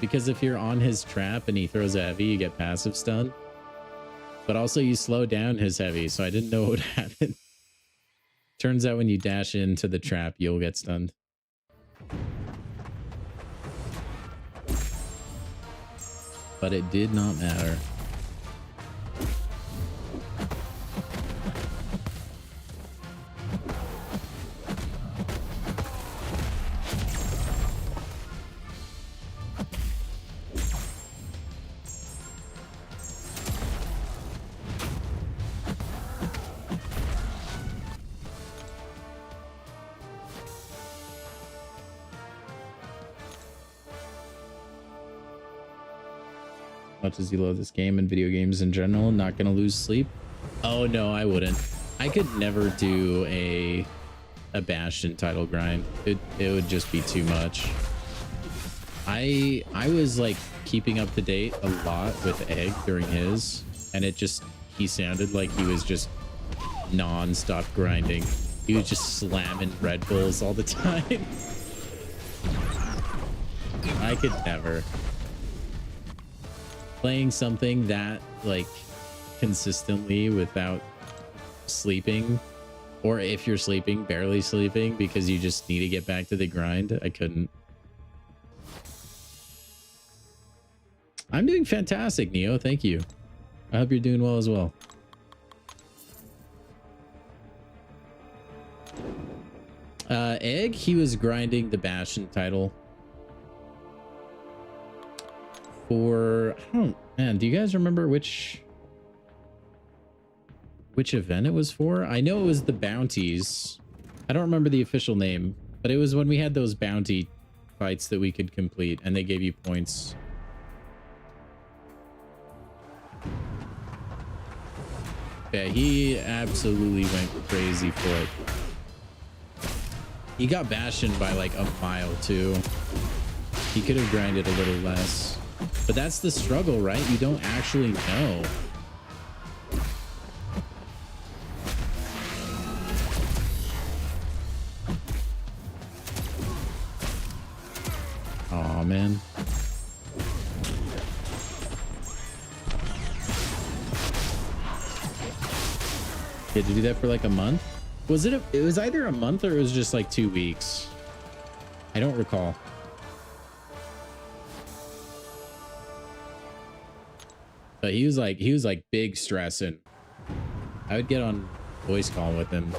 because if you're on his trap and he throws a heavy, you get passive stun, but also you slow down his heavy, so I didn't know what would happen. Turns out when you dash into the trap, you'll get stunned. But it did not matter. Much as you love this game and video games in general, not gonna lose sleep? Oh no, I wouldn't. I could never do a Bastion title grind. It would just be too much. I was like keeping up to date a lot with Egg during his, and he sounded like he was just non-stop grinding. He was just slamming Red Bulls all the time. I could never. Playing something that like consistently without sleeping, or if you're sleeping, barely sleeping because you just need to get back to the grind, I couldn't. I'm doing fantastic, Neo. Thank you. I hope you're doing well as well. Egg, he was grinding the Bastion title. For, man, do you guys remember which event it was for? I know it was the bounties. I don't remember the official name, but it was when we had those bounty fights that we could complete and they gave you points. Yeah, he absolutely went crazy for it. He got Bastion by like a mile too. He could have grinded a little less. But that's the struggle, right? You don't actually know. Aw, man. You had to do that for like a month. Was it? It was either a month or it was just like 2 weeks. I don't recall. But he was like big stressing. I would get on voice call with him.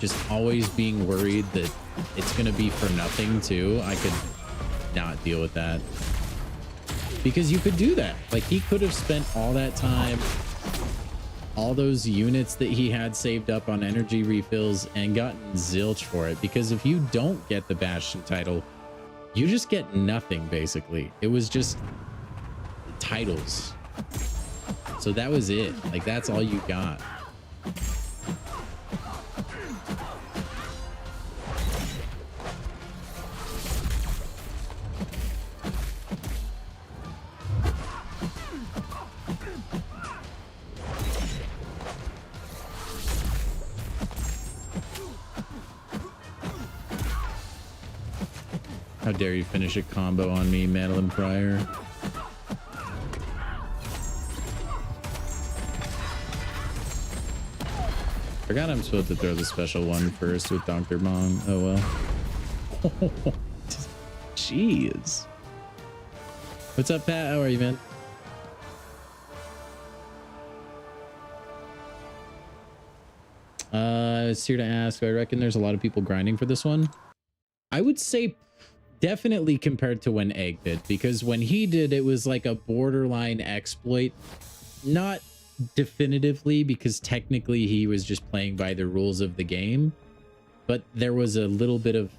Just always being worried that it's gonna be for nothing too. I could not deal with that. Because you could do that. Like, he could have spent all that time, all those units that he had saved up on energy refills, and gotten zilch for it. Because if you don't get the Bastion title, you just get nothing, basically. It was just titles. So that was it. Like, that's all you got. How dare you finish a combo on me, Madeline Pryor. Forgot I'm supposed to throw the special one first with Dr. Mong. Oh well. Jeez. What's up, Pat? How are you, man? It's here to ask. I reckon there's a lot of people grinding for this one. I would say definitely compared to when Egg did, because when he did, it was like a borderline exploit. Not definitively, because technically he was just playing by the rules of the game, but there was a little bit of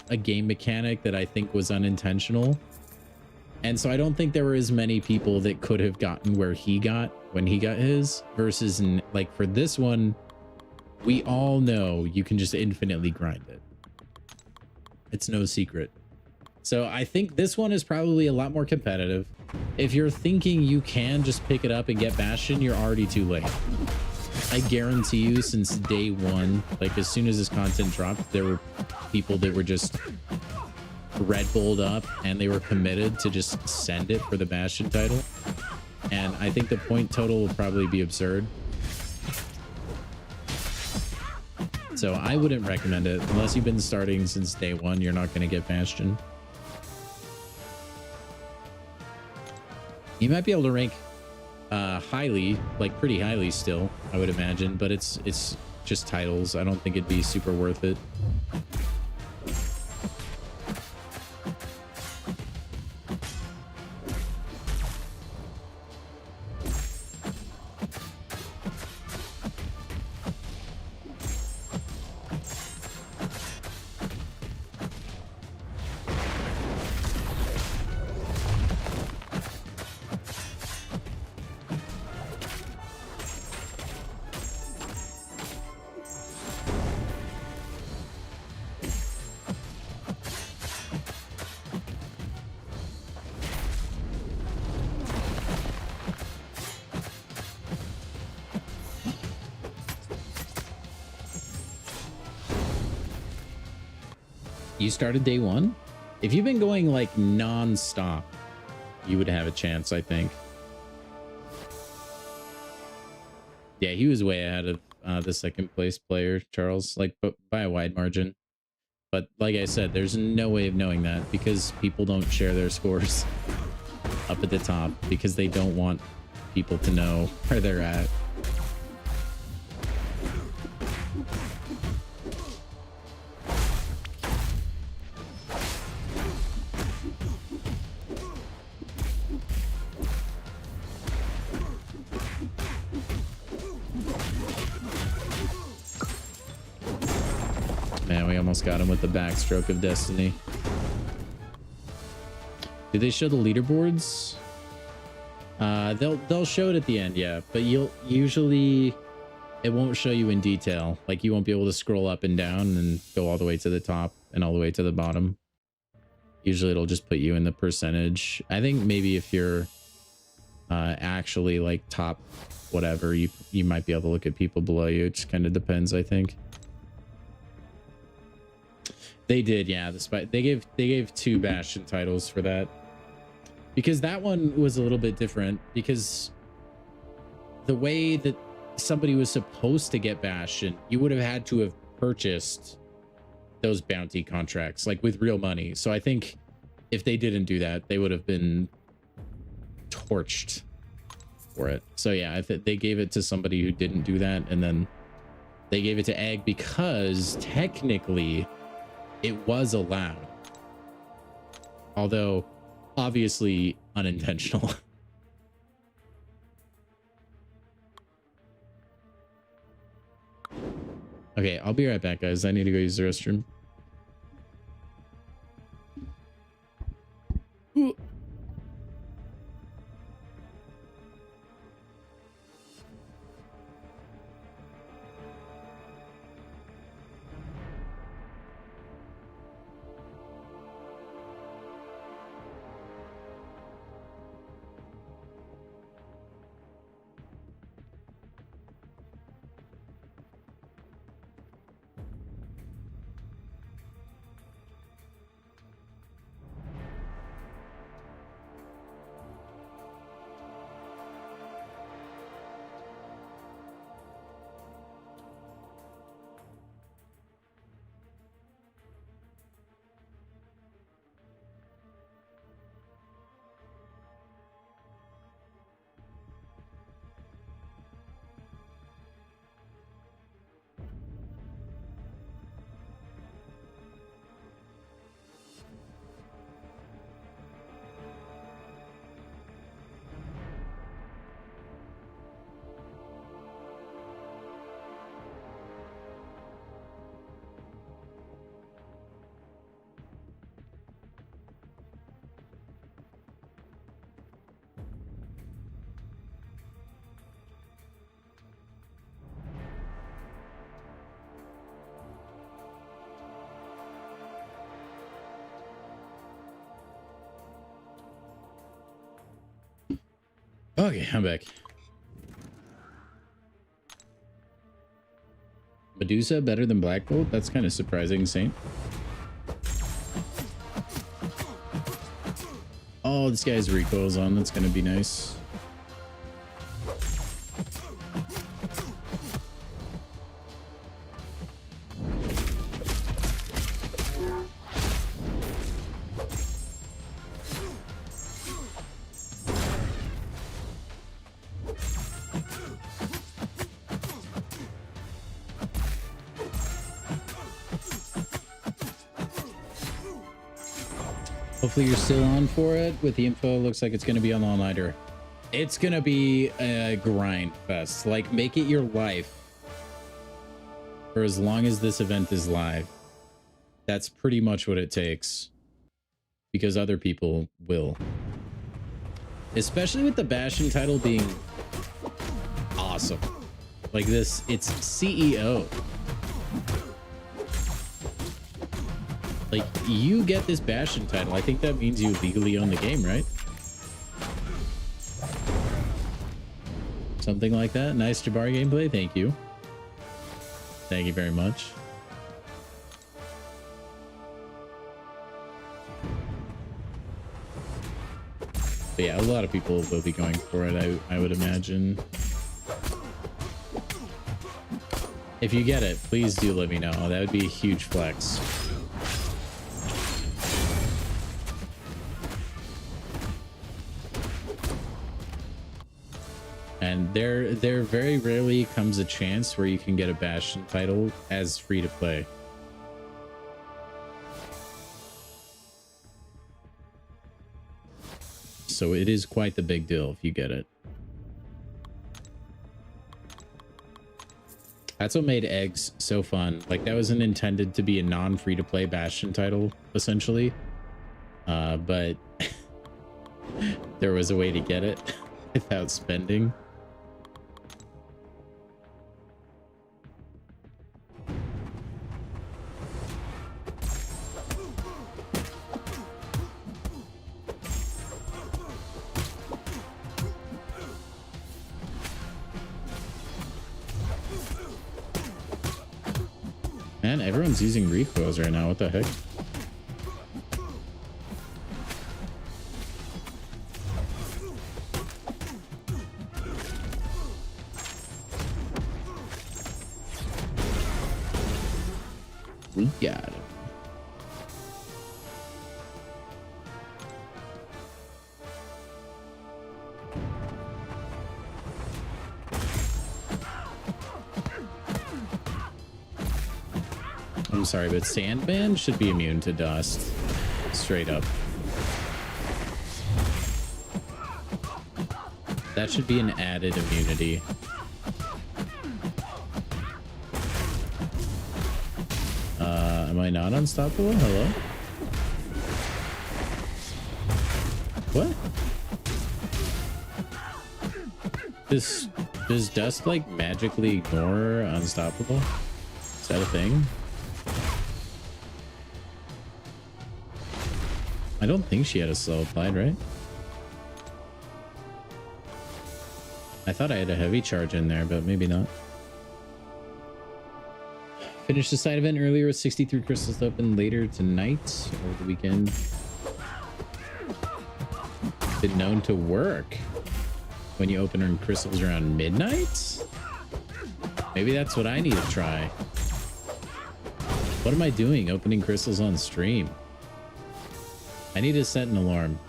a game mechanic that I think was unintentional. And so I don't think there were as many people that could have gotten where he got when he got his, versus like for this one, we all know you can just infinitely grind it. It's no secret. So I think this one is probably a lot more competitive. If you're thinking you can just pick it up and get Bastion, you're already too late. I guarantee you, since day one, like as soon as this content dropped, there were people that were just Red Bulled up and they were committed to just send it for the Bastion title. And I think the point total will probably be absurd. So I wouldn't recommend it unless you've been starting since day one. You're not going to get Bastion. You might be able to rank highly, like pretty highly still, I would imagine, but it's just titles. I don't think it'd be super worth it. You started day one? If you've been going like non-stop, you would have a chance, I think. Yeah, he was way ahead of the second place player, Charles, like by a wide margin. But like I said, there's no way of knowing that because people don't share their scores up at the top because they don't want people to know where they're at. Man, we almost got him with the backstroke of destiny. Did they show the leaderboards? They'll show it at the end, yeah. But you'll usually it won't show you in detail. Like you won't be able to scroll up and down and go all the way to the top and all the way to the bottom. Usually it'll just put you in the percentage. I think maybe if you're actually like top whatever, you might be able to look at people below you. It just kind of depends, I think. They did, yeah. They gave 2 Bastion titles for that, because that one was a little bit different. Because the way that somebody was supposed to get Bastion, you would have had to have purchased those bounty contracts like with real money. So I think if they didn't do that, they would have been torched for it. So yeah, they gave it to somebody who didn't do that, and then they gave it to Egg because technically it was allowed, although obviously unintentional. Okay, I'll be right back, guys. I need to go use the restroom. Ooh. Okay, I'm back. Medusa better than Black Bolt? That's kind of surprising, Saint. Oh, this guy's recoil's on. That's going to be nice. Hopefully you're still on for it. With the info, looks like it's going to be an all-nighter. It's going to be a grind fest. Like, make it your life for as long as this event is live. That's pretty much what it takes. Because other people will. Especially with the Bastion title being awesome. Like this, it's CEO. Like, you get this Bastion title. I think that means you legally own the game, right? Something like that. Nice Jabari gameplay. Thank you. Thank you very much. But yeah, a lot of people will be going for it, I would imagine. If you get it, please do let me know. That would be a huge flex. And there very rarely comes a chance where you can get a Bastion title as free to play. So it is quite the big deal if you get it. That's what made Eggs so fun. Like, that wasn't intended to be a non-free to play Bastion title, essentially. But there was a way to get it without spending. Man, everyone's using recoils right now. What the heck? We got him. I'm sorry, but Sandman should be immune to dust. Straight up. That should be an added immunity. Am I not unstoppable? Hello? What? Does dust like magically ignore unstoppable? Is that a thing? I don't think she had a slow applied, right? I thought I had a heavy charge in there, but maybe not. Finished the side event earlier with 63 crystals to open later tonight over the weekend. Been known to work when you open crystals around midnight. Maybe that's what I need to try. What am I doing opening crystals on stream? I need to set an alarm.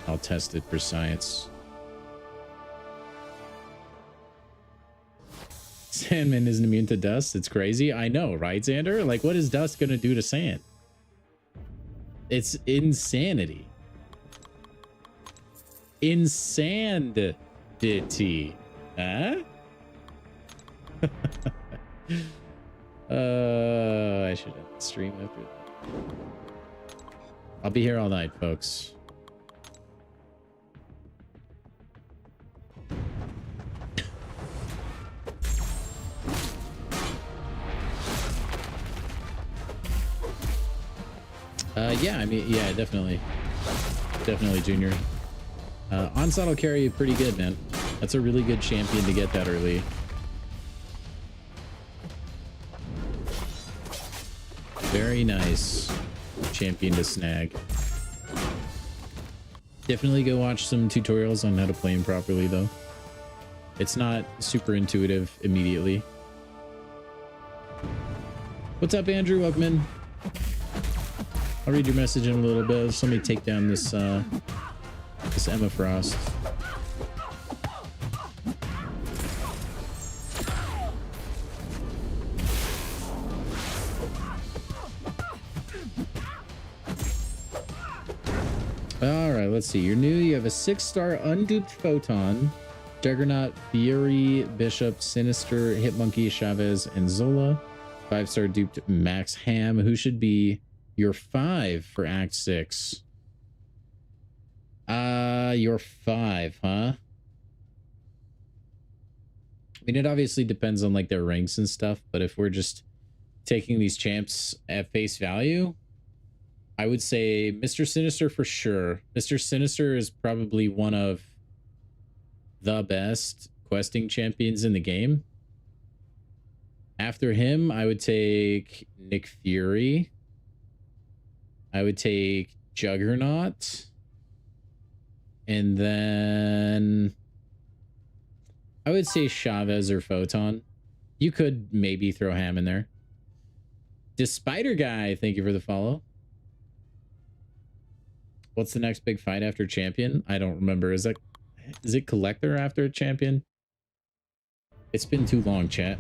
I'll test it for science. Sandman isn't immune to dust. It's crazy. I know, right, Xander? Like, what is dust gonna do to sand? It's insanity. Insanity. Huh? I should have the stream after that. I'll be here all night, folks. Yeah, I mean, yeah, definitely, Junior. Onslaught will carry you pretty good, man. That's a really good champion to get that early. Very nice champion to snag. Definitely go watch some tutorials on how to play him properly, though. It's not super intuitive immediately. What's up, Andrew? Welcome in. I'll read your message in a little bit. Just let me take down this this Emma Frost. All right, let's see. You're new. You have a 6-star unduped Photon, Juggernaut, Fury, Bishop, Sinister, Hitmonkey, Chavez, and Zola. 5-star duped Max Ham, who should be your 5 for Act 6. Your 5, huh? I mean, it obviously depends on like their ranks and stuff, but if we're just taking these champs at face value, I would say Mr. Sinister for sure. Mr. Sinister is probably one of the best questing champions in the game. After him, I would take Nick Fury. I would take Juggernaut. And then I would say Chavez or Photon. You could maybe throw Ham in there. Despider Guy, thank you for the follow. What's the next big fight after Champion? I don't remember. Is it Collector after Champion? It's been too long, chat.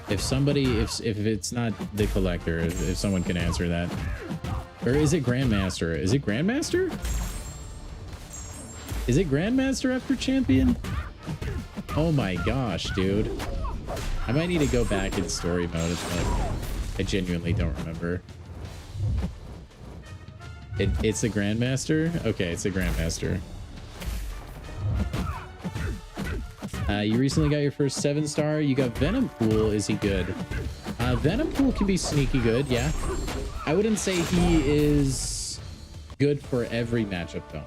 If it's not the Collector, if someone can answer that. Or is it Grandmaster? Is it Grandmaster? Is it Grandmaster after Champion? Oh my gosh, dude. I might need to go back in story mode, but I genuinely don't remember. It's a Grandmaster? Okay, it's a Grandmaster. You recently got your first 7-star. You got Venom Pool. Is he good? Venom Pool can be sneaky good, yeah. I wouldn't say he is good for every matchup, though.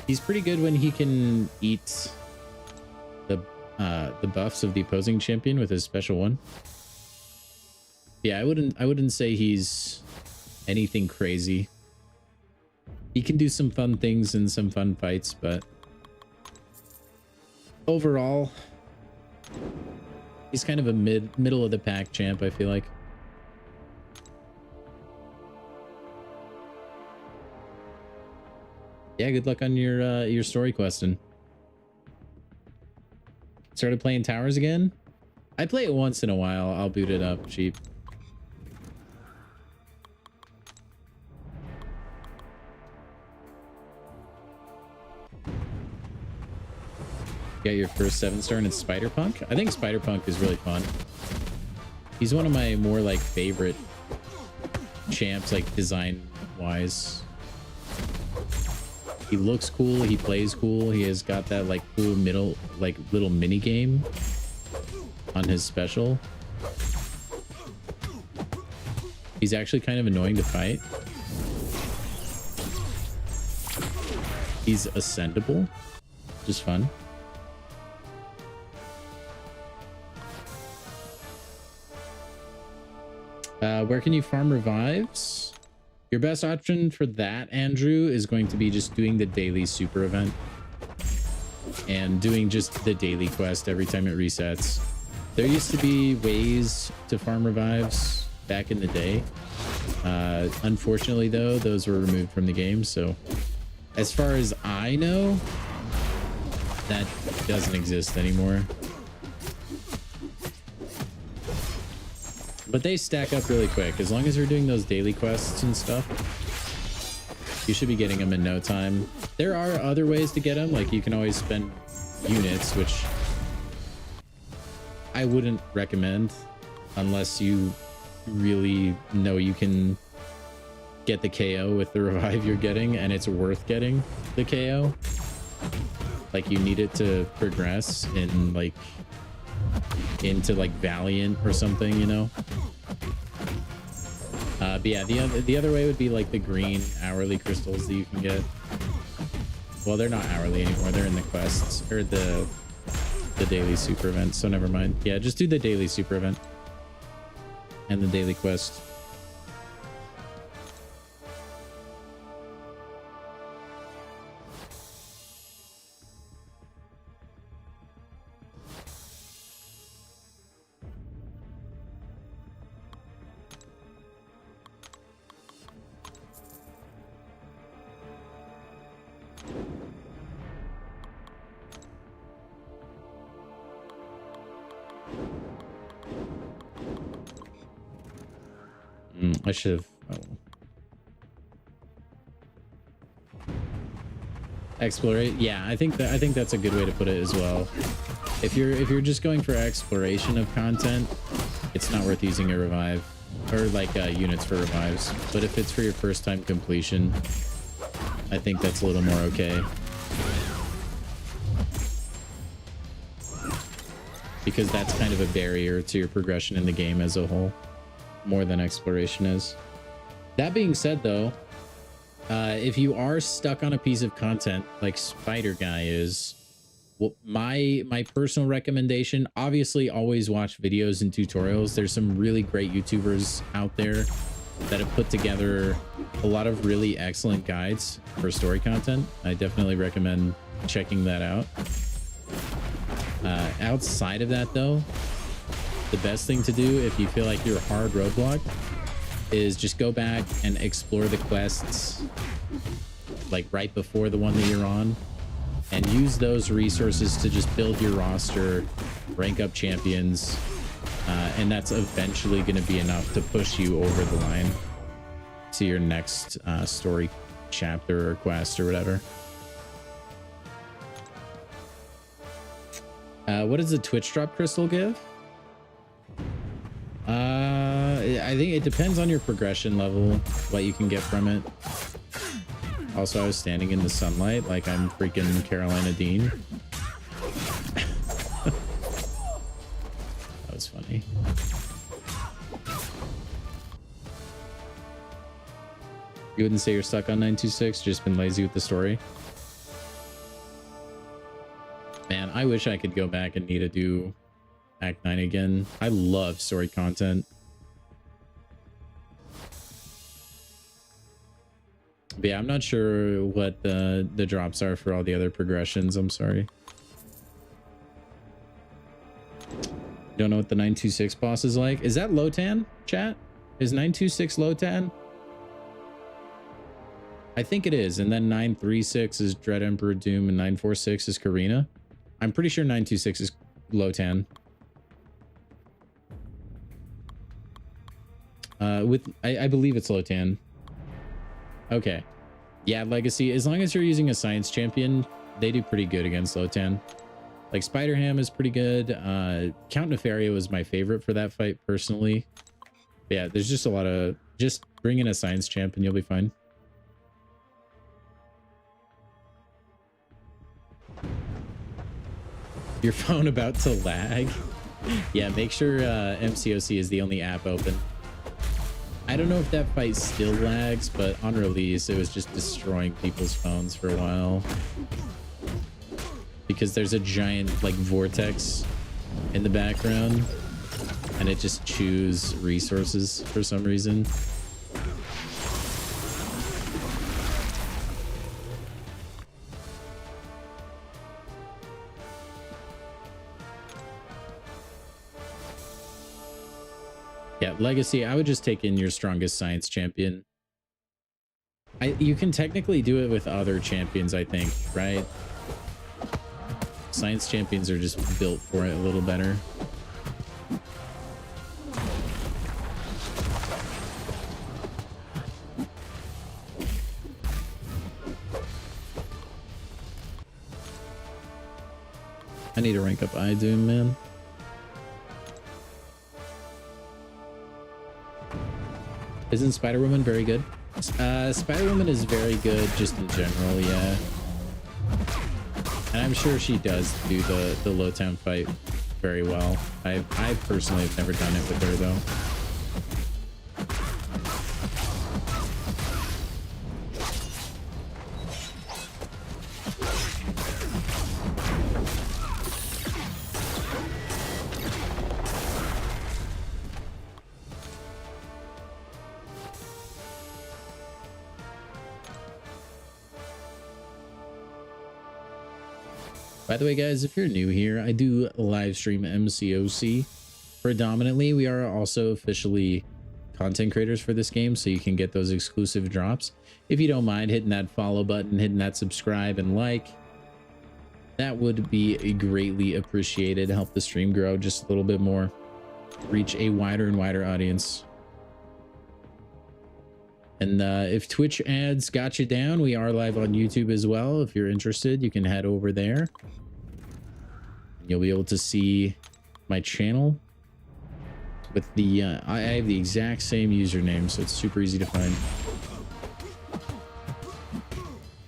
He's pretty good when he can eat the buffs of the opposing champion with his special one. Yeah, I wouldn't say he's anything crazy. He can do some fun things in some fun fights, but overall, He's kind of a middle of the pack champ, I feel like. Yeah, good luck on your story questing. Started playing towers again? I play it once in a while. I'll boot it up cheap. Got your first 7-star in Spider-Punk? I think Spider-Punk is really fun. He's one of my more like favorite champs, like design-wise. He looks cool, he plays cool, he has got that like cool middle, like little mini game on his special. He's actually kind of annoying to fight. He's ascendable, just fun. Where can you farm revives? Your best option for that, Andrew, is going to be just doing the daily super event and doing just the daily quest every time it resets. There used to be ways to farm revives back in the day. Unfortunately, though, those were removed from the game. So as far as I know, that doesn't exist anymore. But they stack up really quick. As long as you're doing those daily quests and stuff, you should be getting them in no time. There are other ways to get them. Like you can always spend units, which I wouldn't recommend unless you really know you can get the KO with the revive you're getting and it's worth getting the KO. Like you need it to progress in like into like Valiant or something, you know. But yeah, the other way would be like the green hourly crystals that you can get. Well, they're not hourly anymore, they're in the quests or the daily super event, so never mind. Yeah, just do the daily super event and the daily quest. I should have. Oh. Explorate. Yeah, I think that's a good way to put it as well. If you're just going for exploration of content, it's not worth using a revive or like units for revives. But if it's for your first time completion, I think that's a little more okay. Because that's kind of a barrier to your progression in the game as a whole, more than exploration is. That being said, though, if you are stuck on a piece of content like Spider Guy is, well, my personal recommendation, obviously always watch videos and tutorials. There's some really great YouTubers out there that have put together a lot of really excellent guides for story content. I definitely recommend checking that out. Outside of that, though, the best thing to do if you feel like you're hard roadblock is just go back and explore the quests like right before the one that you're on and use those resources to just build your roster, rank up champions, and that's eventually going to be enough to push you over the line to your next story chapter or quest or whatever. What does the Twitch drop crystal give? I think it depends on your progression level, what you can get from it. Also, I was standing in the sunlight like I'm freaking Carolina Dean. That was funny. You wouldn't say you're stuck on 926, just been lazy with the story? Man, I wish I could go back and need to do Act 9 again. I love story content. But yeah, I'm not sure what the drops are for all the other progressions. I'm sorry. Don't know what the 926 boss is like. Is that Lotan, chat? Is 926 Lotan? I think it is. And then 936 is Dread Emperor Doom and 946 is Karina. I'm pretty sure 926 is Lotan. I believe it's Lotan. Okay. Yeah, Legacy. As long as you're using a science champion, they do pretty good against Lotan. Like Spider-Ham is pretty good. Count Nefaria was my favorite for that fight personally. But yeah, there's just a lot of... Just bring in a science champ and you'll be fine. Your phone about to lag? Yeah, make sure MCOC is the only app open. I don't know if that fight still lags, but on release, it was just destroying people's phones for a while. Because there's a giant, like, vortex in the background, and it just chews resources for some reason. Yeah, Legacy, I would just take in your strongest science champion. You can technically do it with other champions, I think, right? Science champions are just built for it a little better. I need to rank up Idoom, man. Isn't Spider-Woman very good? Spider-Woman is very good just in general, yeah. And I'm sure she does do the Lowtown fight very well. I personally have never done it with her, though. By the way, guys, if you're new here, I do live stream MCOC. Predominantly, we are also officially content creators for this game, so you can get those exclusive drops. If you don't mind hitting that follow button, hitting that subscribe and like, that would be greatly appreciated. Help the stream grow just a little bit more, reach a wider and wider audience. And if Twitch ads got you down, we are live on YouTube as well. If you're interested, you can head over there. You'll be able to see my channel with the I have the exact same username, so it's super easy to find.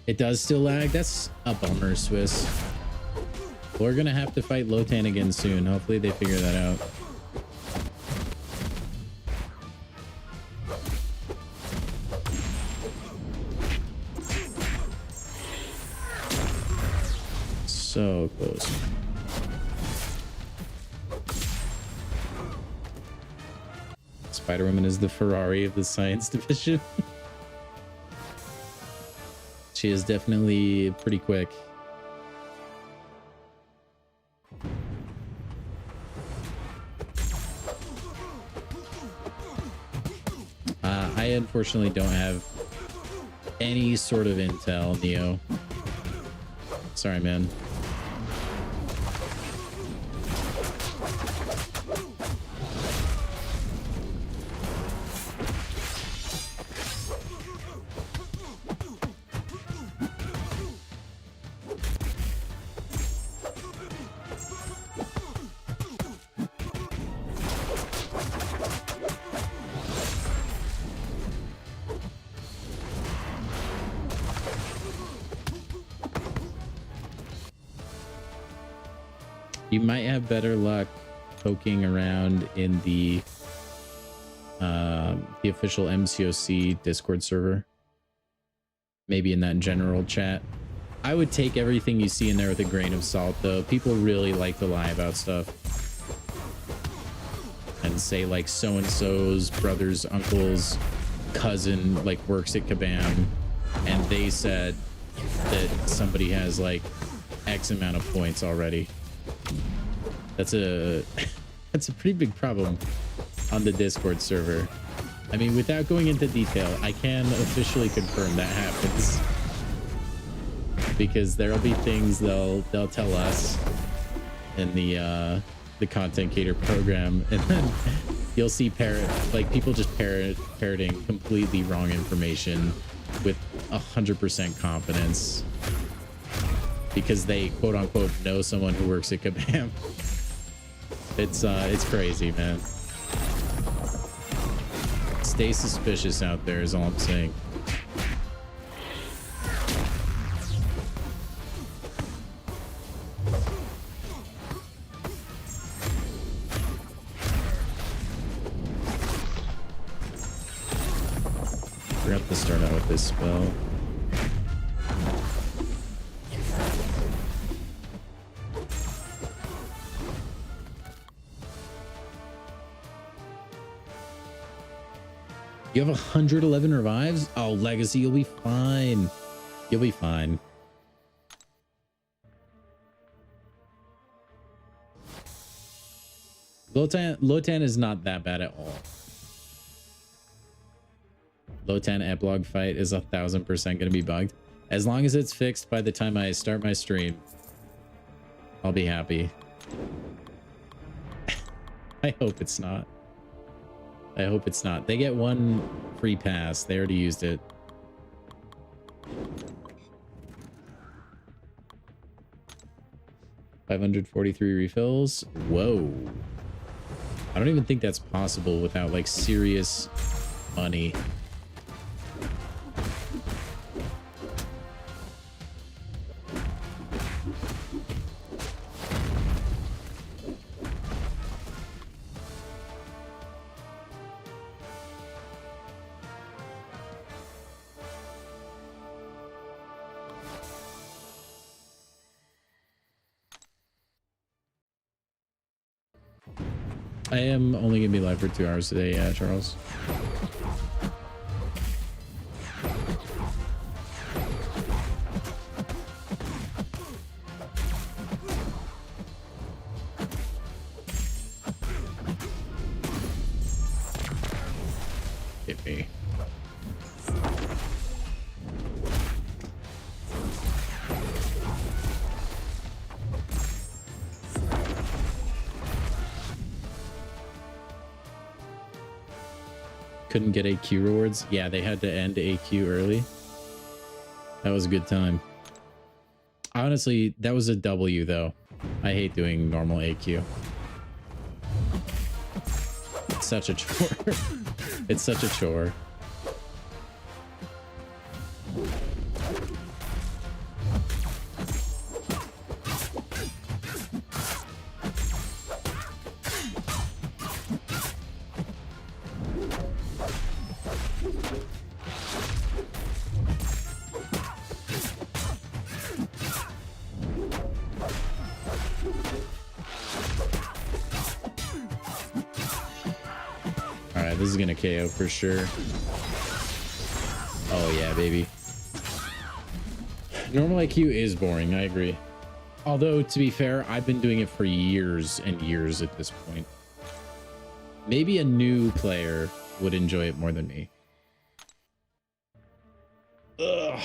It does still lag. That's a bummer, Swiss. We're gonna have to fight Lotan again soon. Hopefully they figure that out. So close. Spider-Woman is the Ferrari of the science division. She is definitely pretty quick. I unfortunately don't have any sort of intel, Neo. Sorry, man. You might have better luck poking around in the official MCOC Discord server. Maybe in that general chat. I would take everything you see in there with a grain of salt, though. People really like to lie about stuff. And say, like, so-and-so's brother's uncle's cousin, like, works at Kabam. And they said that somebody has, like, X amount of points already. That's a that's a pretty big problem on the Discord server. I mean, without going into detail, I can officially confirm that happens. Because there'll be things they'll tell us in the content cater program, and then you'll see people just parroting completely wrong information with 100% confidence because they quote unquote know someone who works at Kabam. It's crazy, man. Stay suspicious out there is all I'm saying. Forgot to start out with this spell. You have 111 revives? Oh, Legacy, you'll be fine. You'll be fine. Lotan is not that bad at all. Lotan epilogue fight is 1000% going to be bugged. As long as it's fixed by the time I start my stream, I'll be happy. I hope it's not. I hope it's not. They get one free pass. They already used it. $543 refills. Whoa. I don't even think that's possible without like serious money. I am only gonna be live for 2 hours today, yeah, Charles. Hit me. Couldn't get AQ rewards. Yeah, they had to end AQ early. That was a good time. Honestly, that was a W though. I hate doing normal AQ. It's such a chore. It's such a chore. This is gonna KO for sure. Oh yeah, baby. Normal IQ is boring, I agree. Although, to be fair, I've been doing it for years and years at this point. Maybe a new player would enjoy it more than me. Ugh.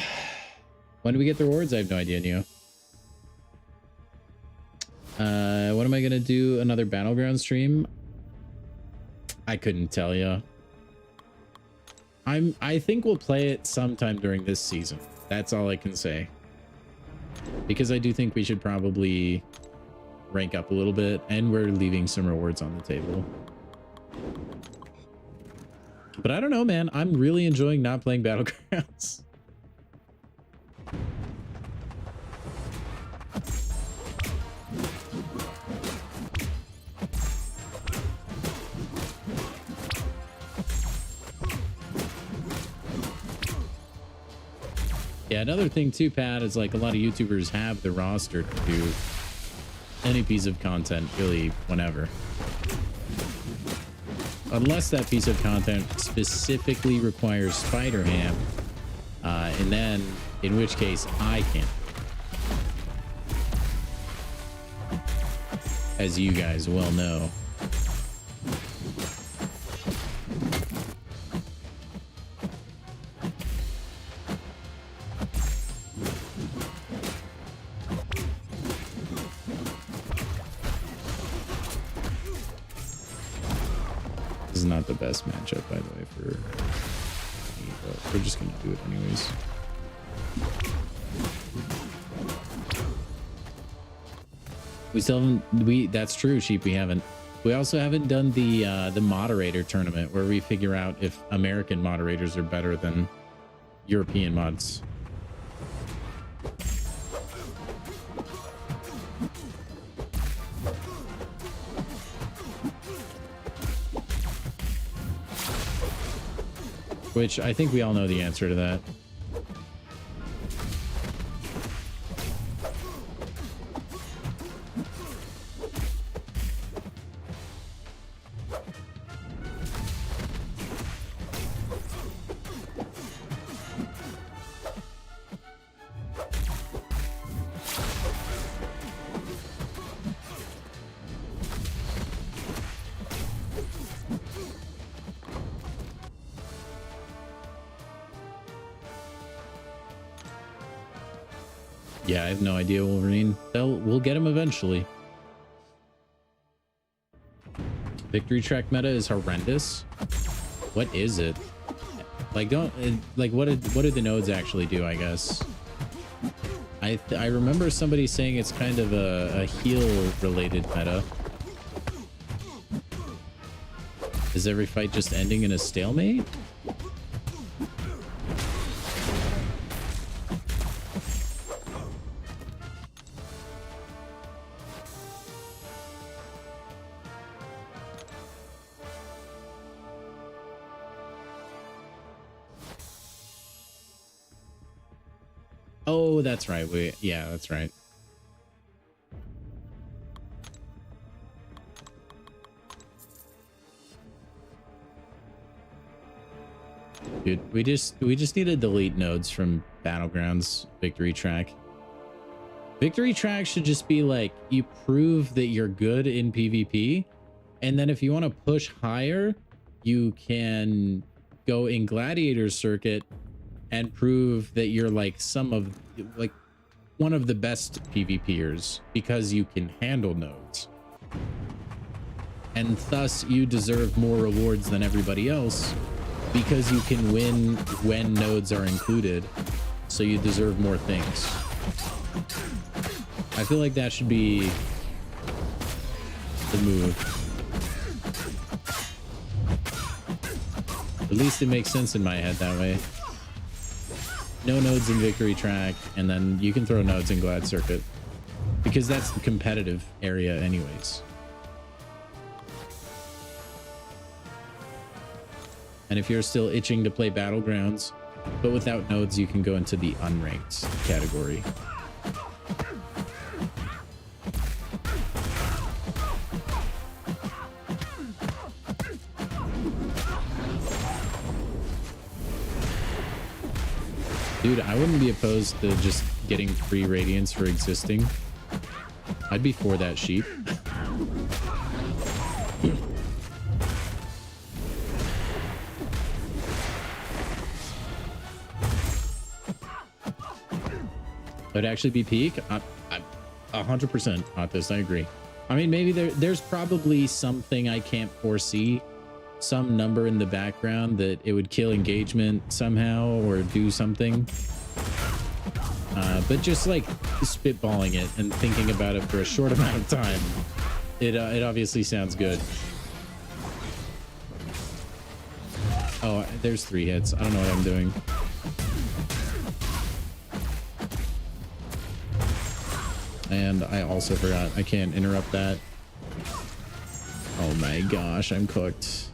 When do we get the rewards? I have no idea, Neo. What am I gonna do? Another Battleground stream? I couldn't tell you. I think we'll play it sometime during this season. That's all I can say. Because I do think we should probably rank up a little bit, and we're leaving some rewards on the table. But I don't know, man. I'm really enjoying not playing Battlegrounds. Yeah, another thing too, Pat, is like a lot of YouTubers have the roster to do any piece of content really whenever. Unless that piece of content specifically requires Spider-Ham, and then in which case I can't. As you guys well know. is not the best matchup, by the way, for me, but we're just gonna do it anyways. We still haven't, that's true, Sheep, we haven't. We also haven't done the moderator tournament where we figure out if American moderators are better than European mods. Which I think we all know the answer to that. Yeah, I have no idea, Wolverine. We'll get him eventually. Victory track meta is horrendous. What is it? Like, what do the nodes actually do, I guess? I remember somebody saying it's kind of a heal related meta. Is every fight just ending in a stalemate? Oh, that's right. Yeah, that's right. Dude, we just need to delete nodes from Battlegrounds victory track. Victory track should just be like, you prove that you're good in PvP, and then if you want to push higher, you can go in Gladiator circuit and prove that you're like one of the best PvPers because you can handle nodes. And thus you deserve more rewards than everybody else because you can win when nodes are included. So you deserve more things. I feel like that should be the move. At least it makes sense in my head that way. No nodes in victory track, and then you can throw nodes in Glad circuit because that's the competitive area anyways. And if you're still itching to play Battlegrounds, but without nodes, you can go into the unranked category. Dude, I wouldn't be opposed to just getting free radiance for existing. I'd be for that, Sheep. It'd actually be peak. I'm 100% Authis, I agree. I mean, maybe there's probably something I can't foresee, some number in the background that it would kill engagement somehow or do something. But just like spitballing it and thinking about it for a short amount of time, it obviously sounds good. Oh, there's 3 hits. I don't know what I'm doing. And I also forgot I can't interrupt that. Oh my gosh, I'm cooked.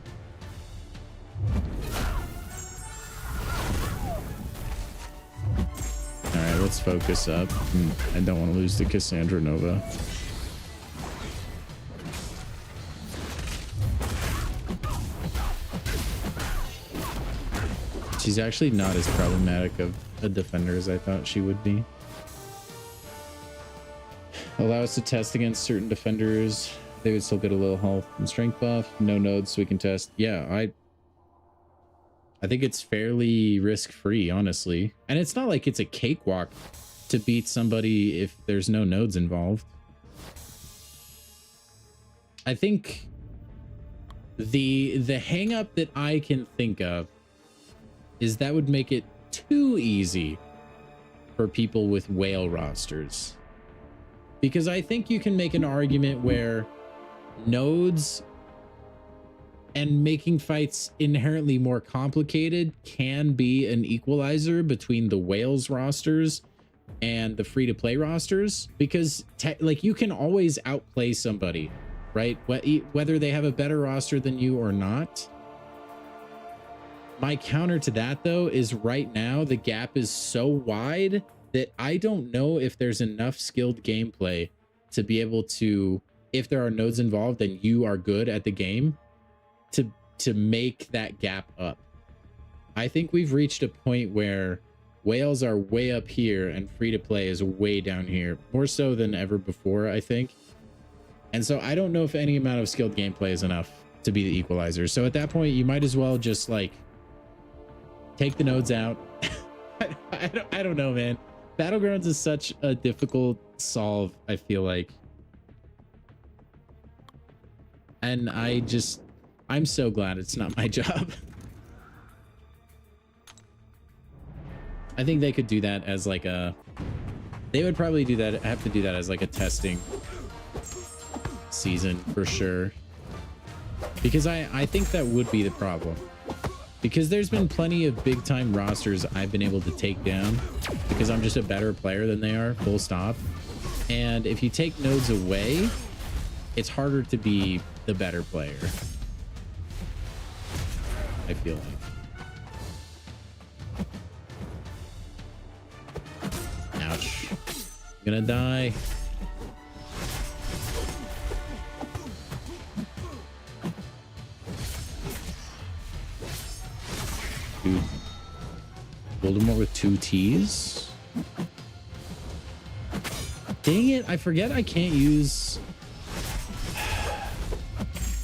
All right, let's focus up. I don't want to lose to Cassandra Nova. She's actually not as problematic of a defender as I thought she would be. Allow us to test against certain defenders. They would still get a little health and strength buff. No nodes, so we can test. Yeah, I think it's fairly risk-free, honestly. And it's not like it's a cakewalk to beat somebody if there's no nodes involved. I think The hang up that I can think of is that would make it too easy for people with whale rosters. Because I think you can make an argument where nodes and making fights inherently more complicated can be an equalizer between the whales rosters and the free-to-play rosters, because like you can always outplay somebody, right? Whether they have a better roster than you or not. My counter to that, though, is right now the gap is so wide that I don't know if there's enough skilled gameplay to be able to, if there are nodes involved and you are good at the game, to make that gap up. I think we've reached a point where whales are way up here and free-to-play is way down here, more so than ever before, I think. And so I don't know if any amount of skilled gameplay is enough to be the equalizer. So at that point, you might as well just like take the nodes out. I don't know, man. Battlegrounds is such a difficult solve, I feel like. And I'm so glad it's not my job. I think they could do that as like they would probably have to do that as like a testing season for sure. Because I think that would be the problem. Because there's been plenty of big time rosters I've been able to take down because I'm just a better player than they are, full stop. And if you take nodes away, it's harder to be the better player, I feel like. Ouch. I'm gonna die. Dude. Voldemort with 2 T's? Dang it, I forget I can't use...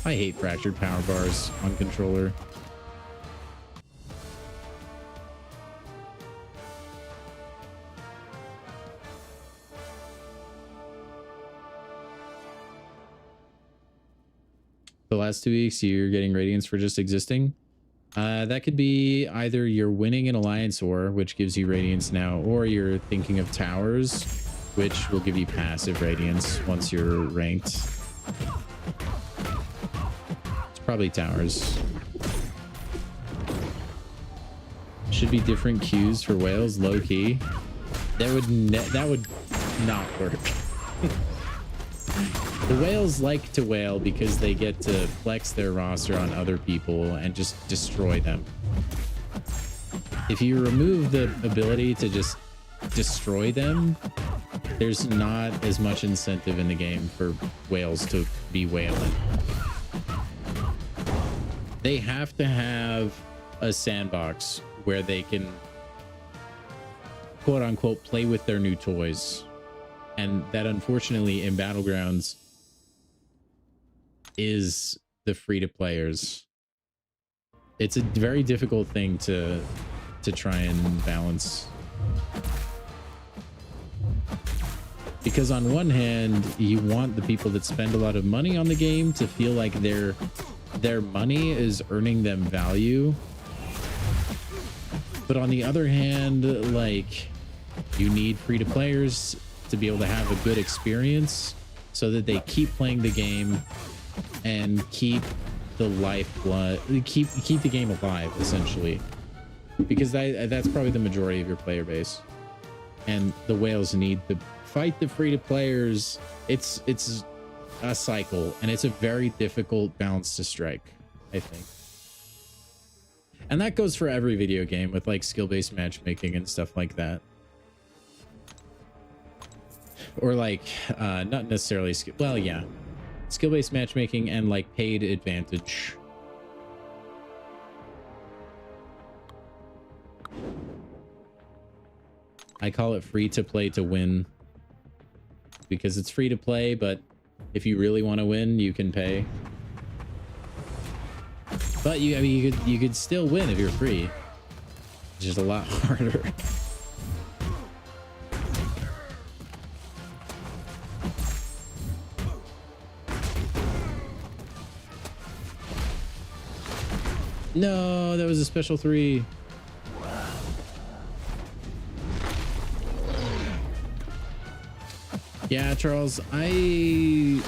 I hate fractured power bars on controller. The last 2 weeks, you're getting radiance for just existing. That could be either you're winning an alliance war, which gives you radiance now, or you're thinking of towers, which will give you passive radiance once you're ranked. It's probably towers. Should be different queues for whales, low key. That would not work. The whales like to whale because they get to flex their roster on other people and just destroy them. If you remove the ability to just destroy them, there's not as much incentive in the game for whales to be whaling. They have to have a sandbox where they can, quote unquote, play with their new toys. And that, unfortunately, in Battlegrounds is the free-to-players. It's a very difficult thing to try and balance. Because on one hand, you want the people that spend a lot of money on the game to feel like their money is earning them value. But on the other hand, like, you need free-to-players to be able to have a good experience so that they keep playing the game and keep the lifeblood, keep the game alive, essentially, because that's probably the majority of your player base. And the whales need to fight the free-to-players. It's a cycle, and it's a very difficult balance to strike, I think. And that goes for every video game with like skill-based matchmaking and stuff like that. Or like not necessarily well, yeah, skill-based matchmaking and like paid advantage. I call it free to play to win because it's free to play, but if you really want to win, you can pay. But you could still win if you're free. It's just a lot harder. No, that was a special 3. Yeah, Charles, I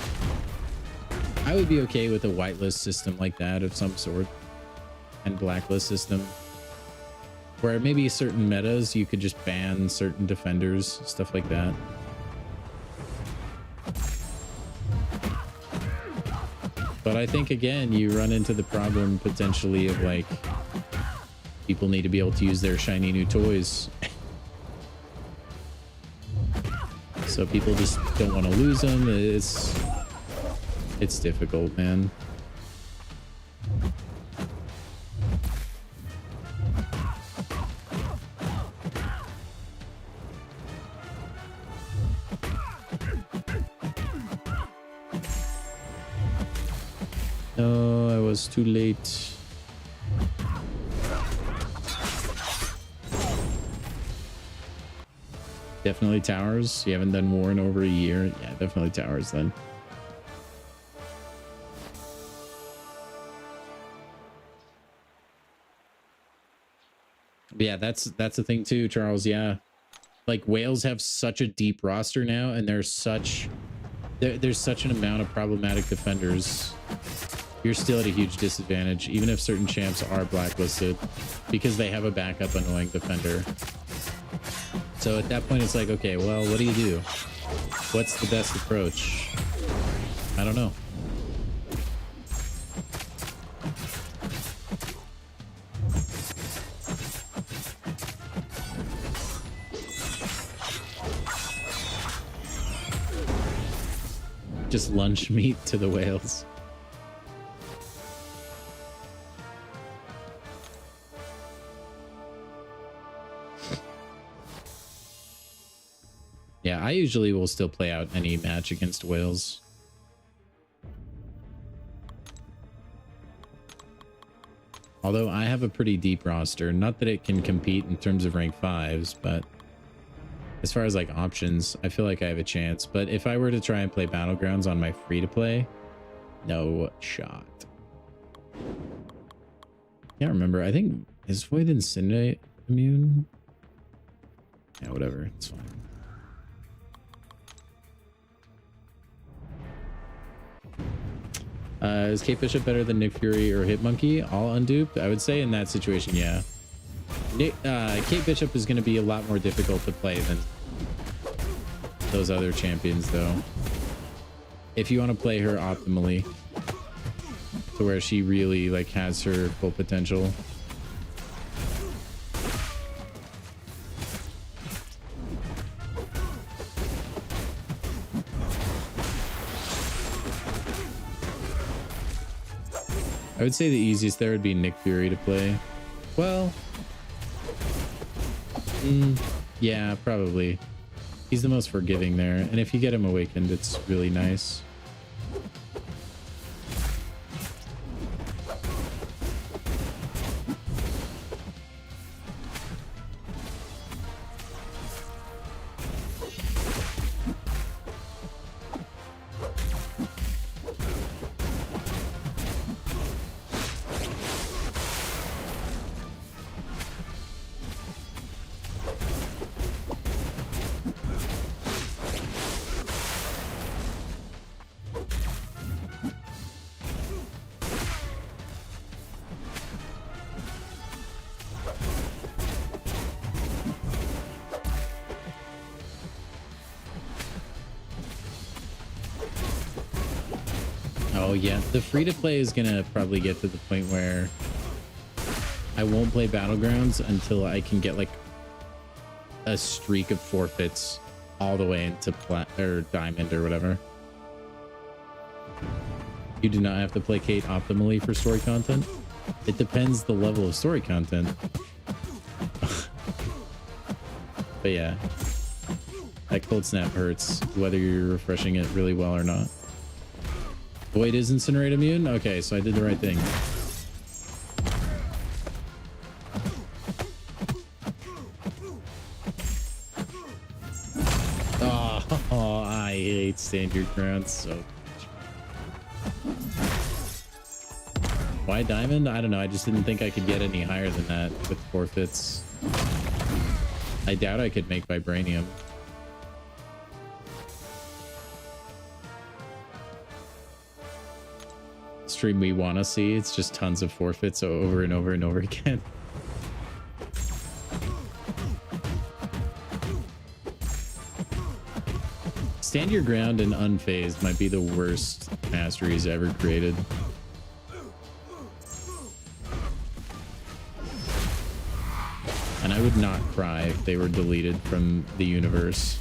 would be okay with a whitelist system like that of some sort, and blacklist system where maybe certain metas you could just ban certain defenders, stuff like that. But I think again you run into the problem potentially of like people need to be able to use their shiny new toys. So people just don't want to lose them. It's difficult, man. No, I was too late. Definitely towers. You haven't done war in over a year. Yeah, definitely towers then. But yeah, that's the thing too, Charles. Yeah, like Wales have such a deep roster now, and there's such an amount of problematic defenders. You're still at a huge disadvantage, even if certain champs are blacklisted, because they have a backup annoying defender. So at that point, it's like, okay, well, what do you do? What's the best approach? I don't know. Just lunch meat to the whales. Yeah, I usually will still play out any match against Wales. Although I have a pretty deep roster. Not that it can compete in terms of rank 5s, but as far as like options, I feel like I have a chance. But if I were to try and play Battlegrounds on my free-to-play, no shot. Can't remember. I think, is Void Incendiate immune? Yeah, whatever. It's fine. Is Kate Bishop better than Nick Fury or Hitmonkey? All unduped? I would say in that situation, yeah. Kate Bishop is going to be a lot more difficult to play than those other champions, though. If you want to play her optimally, to where she really like has her full potential. I would say the easiest there would be Nick Fury to play. Well, yeah, probably. He's the most forgiving there. And if you get him awakened, it's really nice. Oh yeah, the free-to-play is gonna probably get to the point where I won't play Battlegrounds until I can get like a streak of forfeits all the way into plat or diamond or whatever. You do not have to play Kate optimally for story content. It depends the level of story content. But yeah, that cold snap hurts whether you're refreshing it really well or not. Void is incinerate immune? Okay, so I did the right thing. Oh, I hate stand your ground so much. Why diamond? I don't know. I just didn't think I could get any higher than that with forfeits. I doubt I could make vibranium. Stream we want to see. It's just tons of forfeits over and over and over again. Stand your ground and unfazed might be the worst masteries ever created. And I would not cry if they were deleted from the universe.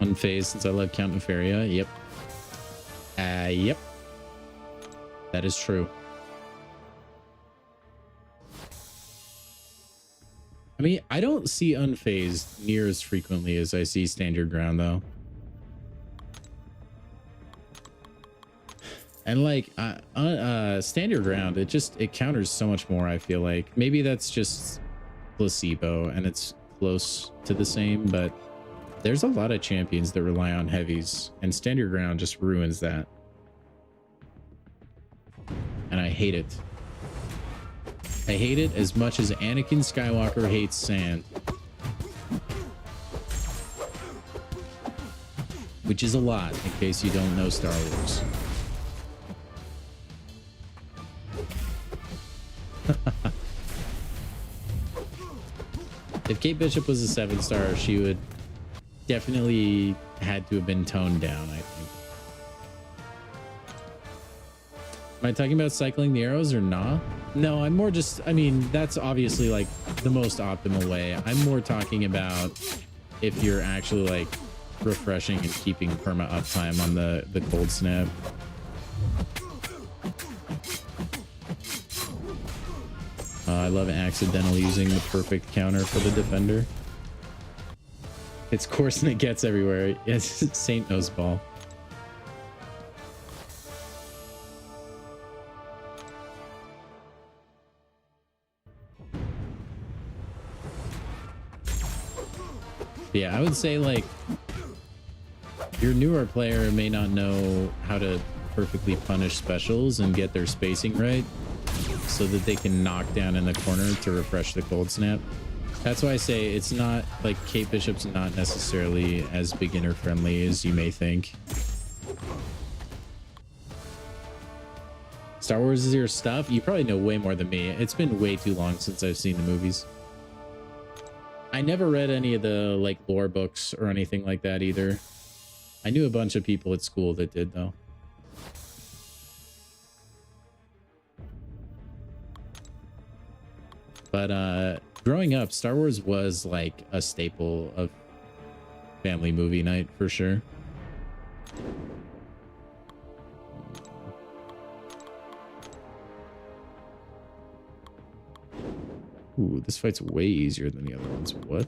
Unfazed since I love Count Nefaria. Yep. Yep. That is true. I mean, I don't see unfazed near as frequently as I see stand your ground, though. And like, stand your ground, it counters so much more, I feel like. Maybe that's just placebo and it's close to the same, but there's a lot of champions that rely on heavies, and stand your ground just ruins that. And I hate it. I hate it as much as Anakin Skywalker hates sand. Which is a lot, in case you don't know Star Wars. If Kate Bishop was a 7-star, she would definitely had to have been toned down, I think. Am I talking about cycling the arrows or nah? No, I'm more just, I mean, that's obviously like the most optimal way. I'm more talking about if you're actually like refreshing and keeping perma uptime on the cold snap. I love accidentally using the perfect counter for the defender. It's coarse and it gets everywhere. It's Saint Noseball. Yeah, I would say like your newer player may not know how to perfectly punish specials and get their spacing right so that they can knock down in the corner to refresh the cold snap. That's why I say it's not like Kate Bishop's not necessarily as beginner friendly as you may think. Star Wars is your stuff? You probably know way more than me. It's been way too long since I've seen the movies. I never read any of the like lore books or anything like that either. I knew a bunch of people at school that did though. But growing up, Star Wars was like a staple of family movie night for sure. Ooh, this fight's way easier than the other ones. What?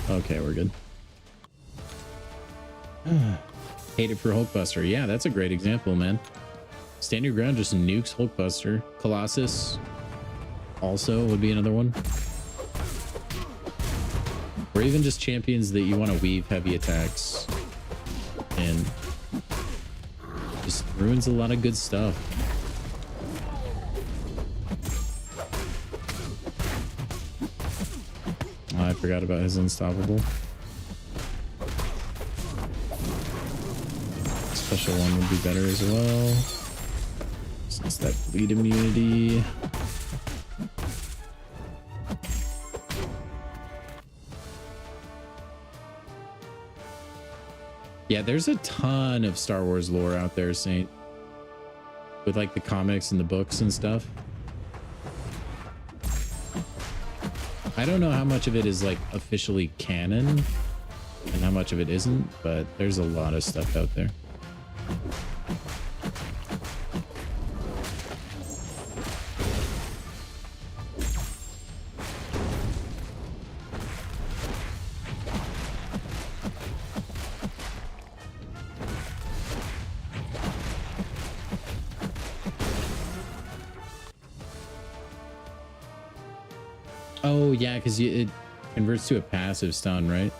Okay, we're good. Hate it for Hulkbuster. Yeah, that's a great example, man. Stand your ground just nukes Hulkbuster. Colossus also would be another one. Or even just champions that you want to weave heavy attacks and just ruins a lot of good stuff. Oh, I forgot about his unstoppable. Special one would be better as well, since that bleed immunity. Yeah, there's a ton of Star Wars lore out there, Saint. With like the comics and the books and stuff. I don't know how much of it is like officially canon and how much of it isn't, but there's a lot of stuff out there. Oh yeah, because it converts to a passive stun, right?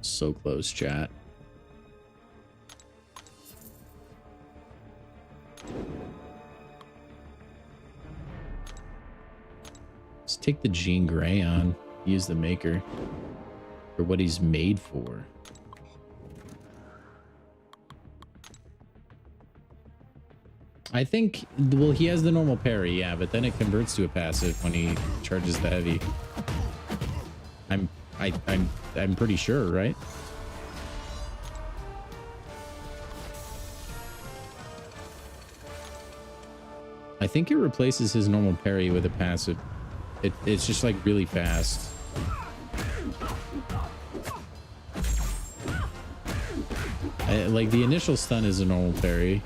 So close, chat. Let's take the Jean Grey on. Use the maker for what he's made for. I think, well, he has the normal parry, yeah, but then it converts to a passive when he charges the heavy. I'm pretty sure, right? I think it replaces his normal parry with a passive. It's just like really fast. Like the initial stun is a normal parry.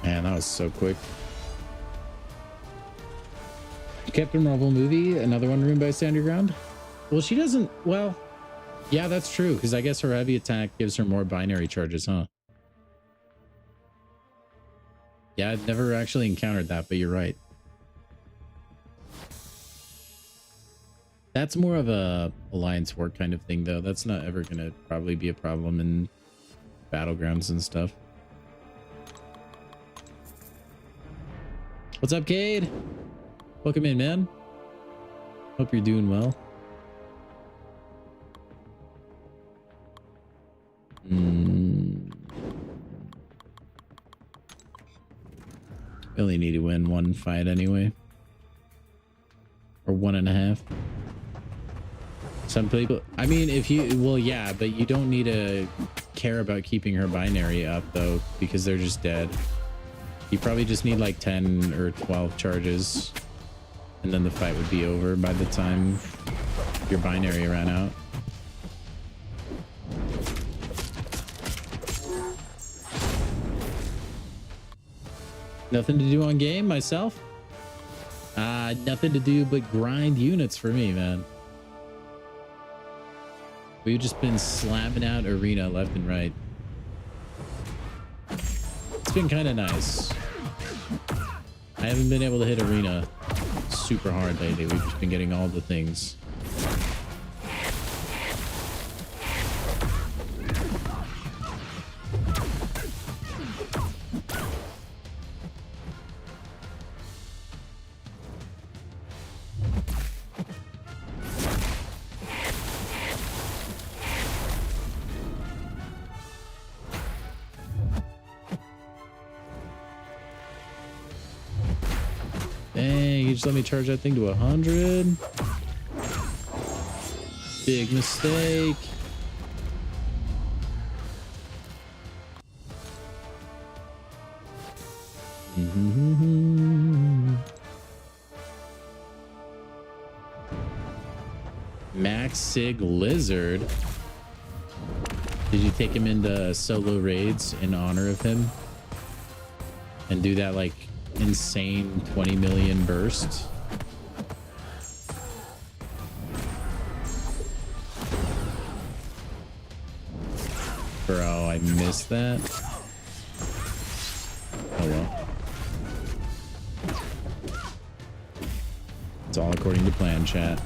Man, that was so quick. Captain Marvel movie, another one ruined by Stand Your Ground. Well, she doesn't. Well, yeah, that's true. Because I guess her heavy attack gives her more binary charges, huh? Yeah, I've never actually encountered that, but you're right. That's more of a alliance war kind of thing, though. That's not ever going to probably be a problem in battlegrounds and stuff. What's up, Cade? Welcome in, man. Hope you're doing well. We only need to win one fight anyway. Or 1.5. Some people, I mean, if you, well, yeah, but you don't need to care about keeping her binary up, though, because they're just dead. You probably just need like 10 or 12 charges, and then the fight would be over by the time your binary ran out. Nothing to do on game myself? Nothing to do but grind units for me, man. We've just been slamming out arena left and right. It's been kind of nice. I haven't been able to hit arena super hard lately. We've just been getting all the things. Dang, you just let me charge that thing to 100. Big mistake. Max Sig Lizard. Did you take him into solo raids in honor of him? And do that like insane 20 million burst? Bro, I missed that. Oh well. It's all according to plan, chat.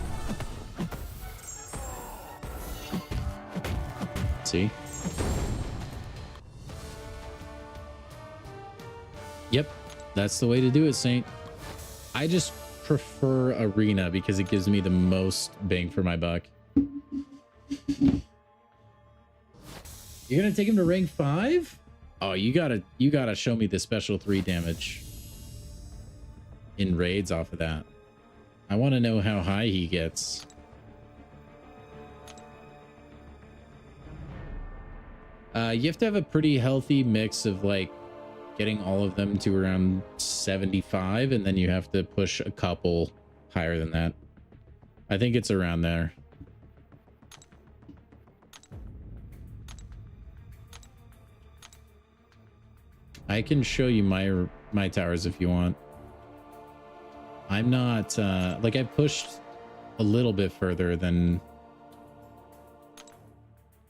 See? Yep, that's the way to do it, Saint. I just prefer arena because it gives me the most bang for my buck. You're gonna take him to rank 5? Oh, you gotta show me the special 3 damage in raids off of that. I want to know how high he gets. You have to have a pretty healthy mix of like getting all of them to around 75, and then you have to push a couple higher than that. I think it's around there. I can show you my towers if you want. I'm not like I pushed a little bit further than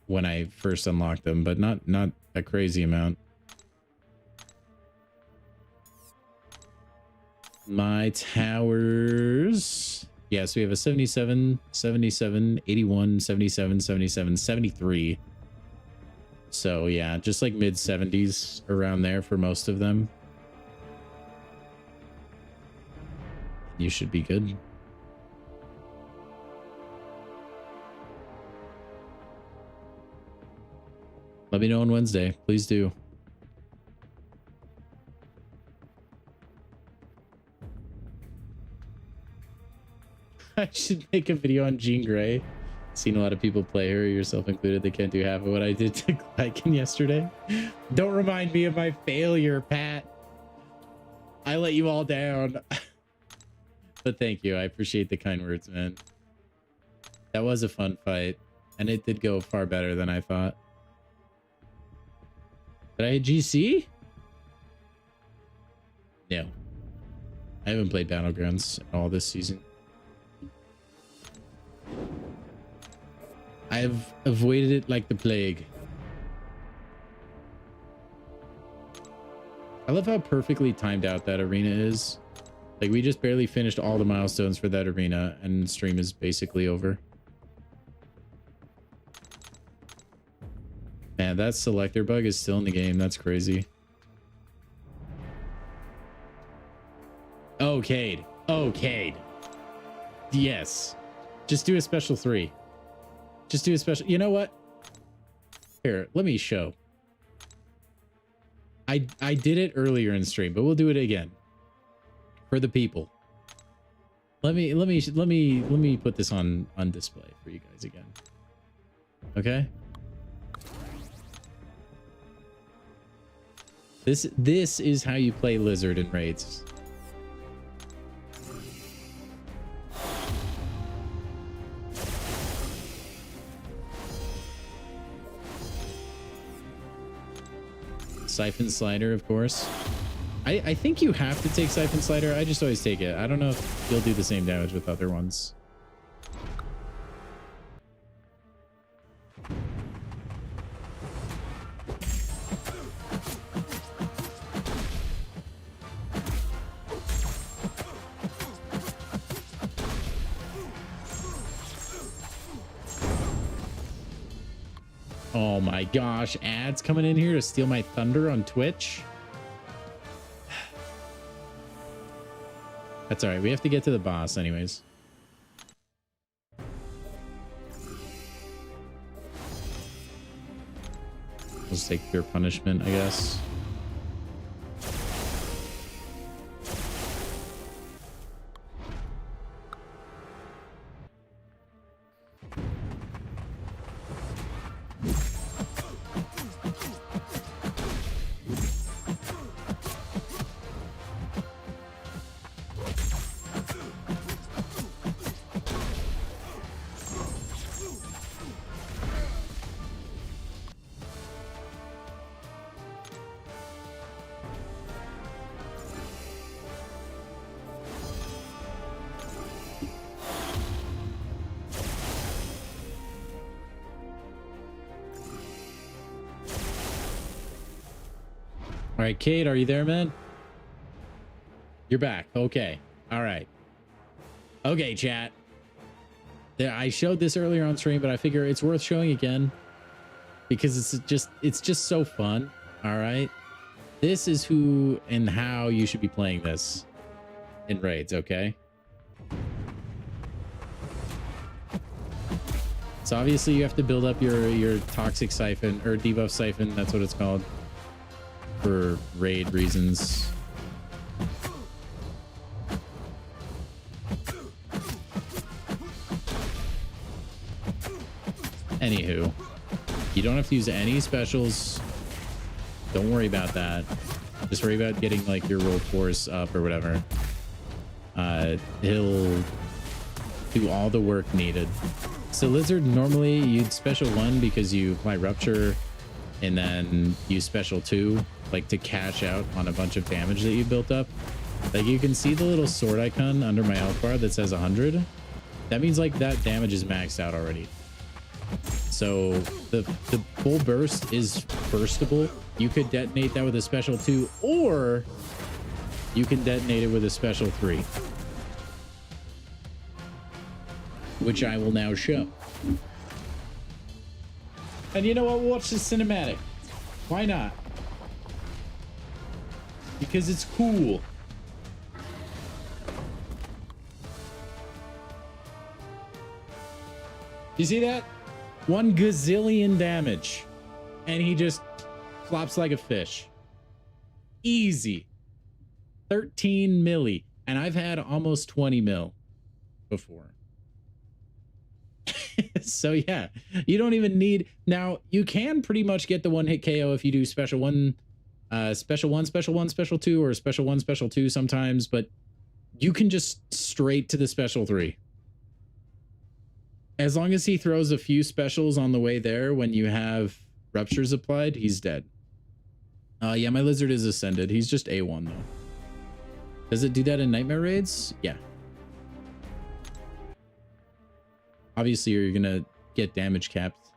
when I first unlocked them, but not a crazy amount. My towers, yeah, so we have a 77, 77, 81, 77, 77, 73. So yeah, just like mid 70s around there for most of them. You should be good. Let me know on Wednesday, please do. I should make a video on Jean Grey. Seen a lot of people play her, yourself included. They can't do half of what I did to Glycan yesterday. Don't remind me of my failure, Pat. I let you all down. But thank you. I appreciate the kind words, man. That was a fun fight. And it did go far better than I thought. Did I hit GC? No. I haven't played Battlegrounds at all this season. I've avoided it like the plague. I love how perfectly timed out that arena is. Like, we just barely finished all the milestones for that arena, and stream is basically over. Man, that selector bug is still in the game. That's crazy. Oh, Cade. Oh, Cade. Yes. Just do a special 3. Just do a special... You know what? Here, let me show. I did it earlier in stream, but we'll do it again. For the people. Let me put this on display for you guys again. Okay? This is how you play Lizard in raids. Siphon Slider, of course. I think you have to take Siphon Slider. I just always take it. I don't know if you'll do the same damage with other ones. Oh my gosh, ads coming in here to steal my thunder on Twitch. That's all right. We have to get to the boss anyways. Let's take pure punishment, I guess. All right, Cade, are you there, man? You're back. Okay. All right. Okay, chat. I showed this earlier on stream, but I figure it's worth showing again because it's just so fun. All right. This is who and how you should be playing this in raids, okay? So obviously you have to build up your toxic siphon or debuff siphon, that's what it's called, for raid reasons. Anywho, you don't have to use any specials. Don't worry about that. Just worry about getting like your roll force up or whatever. He'll do all the work needed. So Lizard, normally you'd special 1 because you apply rupture and then use special 2 like to cash out on a bunch of damage that you built up. Like you can see the little sword icon under my health bar that says 100. That means like that damage is maxed out already. So the full burst is burstable. You could detonate that with a special 2, or you can detonate it with a special 3, which I will now show. And you know what? We'll watch the cinematic. Why not? Because it's cool. You see that? 1 gazillion damage. And he just flops like a fish. Easy. 13 milli. And I've had almost 20 mil before. So yeah, you don't even need... Now, you can pretty much get the 1-hit KO if you do special 1, special 1, special 1, special 2, or special 1, special 2 sometimes, but you can just straight to the special 3. As long as he throws a few specials on the way there when you have ruptures applied, he's dead. Yeah, my Lizard is ascended. He's just A1 though. Does it do that in nightmare raids? Yeah. Obviously, you're gonna get damage capped.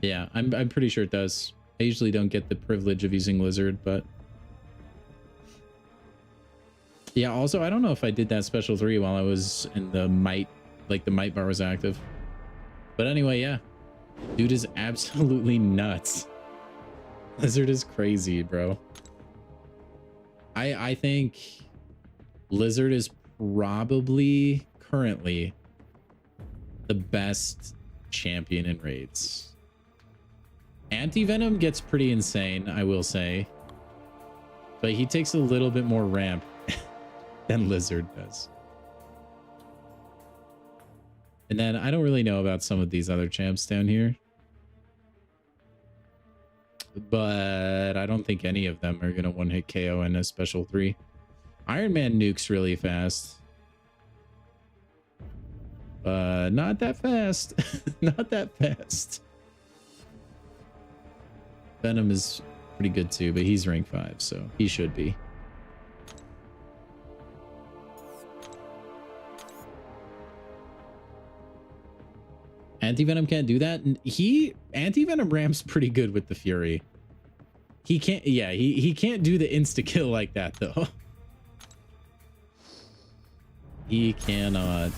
Yeah, I'm pretty sure it does. I usually don't get the privilege of using Lizard, but yeah. Also, I don't know if I did that special 3 while I was in the might, like the might bar was active. But anyway, yeah, dude is absolutely nuts. Lizard is crazy, bro. I think Lizard is probably currently the best champion in raids. Anti-Venom gets pretty insane, I will say, but he takes a little bit more ramp than Lizard does. And then I don't really know about some of these other champs down here, but I don't think any of them are gonna 1-hit KO in a special 3. Iron Man nukes really fast. Not that fast. Not that fast. Venom is pretty good too, but he's rank 5, so he should be. Anti-Venom can't do that. Anti-Venom ramps pretty good with the Fury. He can't, yeah, he can't do the insta-kill like that though. He cannot.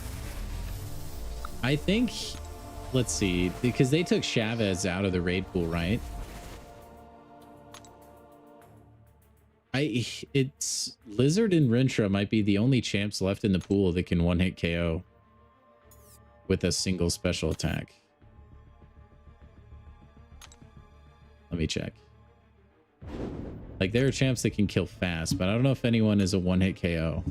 I think, let's see, because they took Chavez out of the raid pool, right? It's Lizard and Rintra might be the only champs left in the pool that can 1-hit KO with a single special attack. Let me check. Like, there are champs that can kill fast, but I don't know if anyone is a 1-hit KO.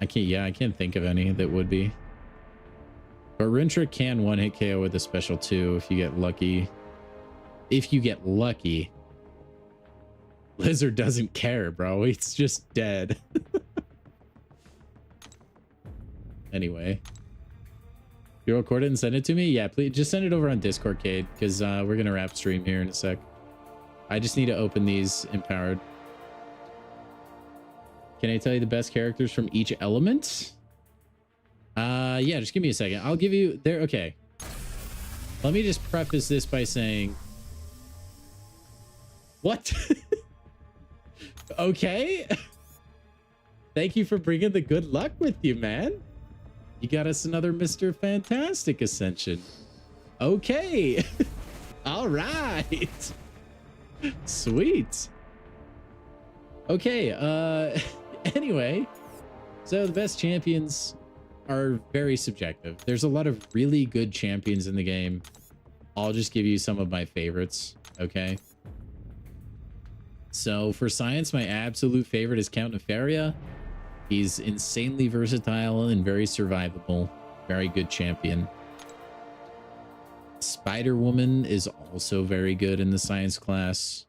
I can't think of any that would be. But Rintra can 1-hit KO with a special 2 if you get lucky. If you get lucky. Lizard doesn't care, bro. It's just dead. Anyway. You record it and send it to me? Yeah, please just send it over on Discord, Cade, because we're gonna wrap stream here in a sec. I just need to open these empowered. Can I tell you the best characters from each element? Yeah, just give me a second. I'll give you there. Okay. Let me just preface this by saying, what? Okay. Thank you for bringing the good luck with you, man. You got us another Mr. Fantastic Ascension. Okay. All right. Sweet. Okay. Anyway, so the best champions are very subjective. There's a lot of really good champions in the game. I'll just give you some of my favorites. Okay. So for science, my absolute favorite is Count Nefaria. He's insanely versatile and very survivable. Very good champion. Spider-Woman is also very good in the science class.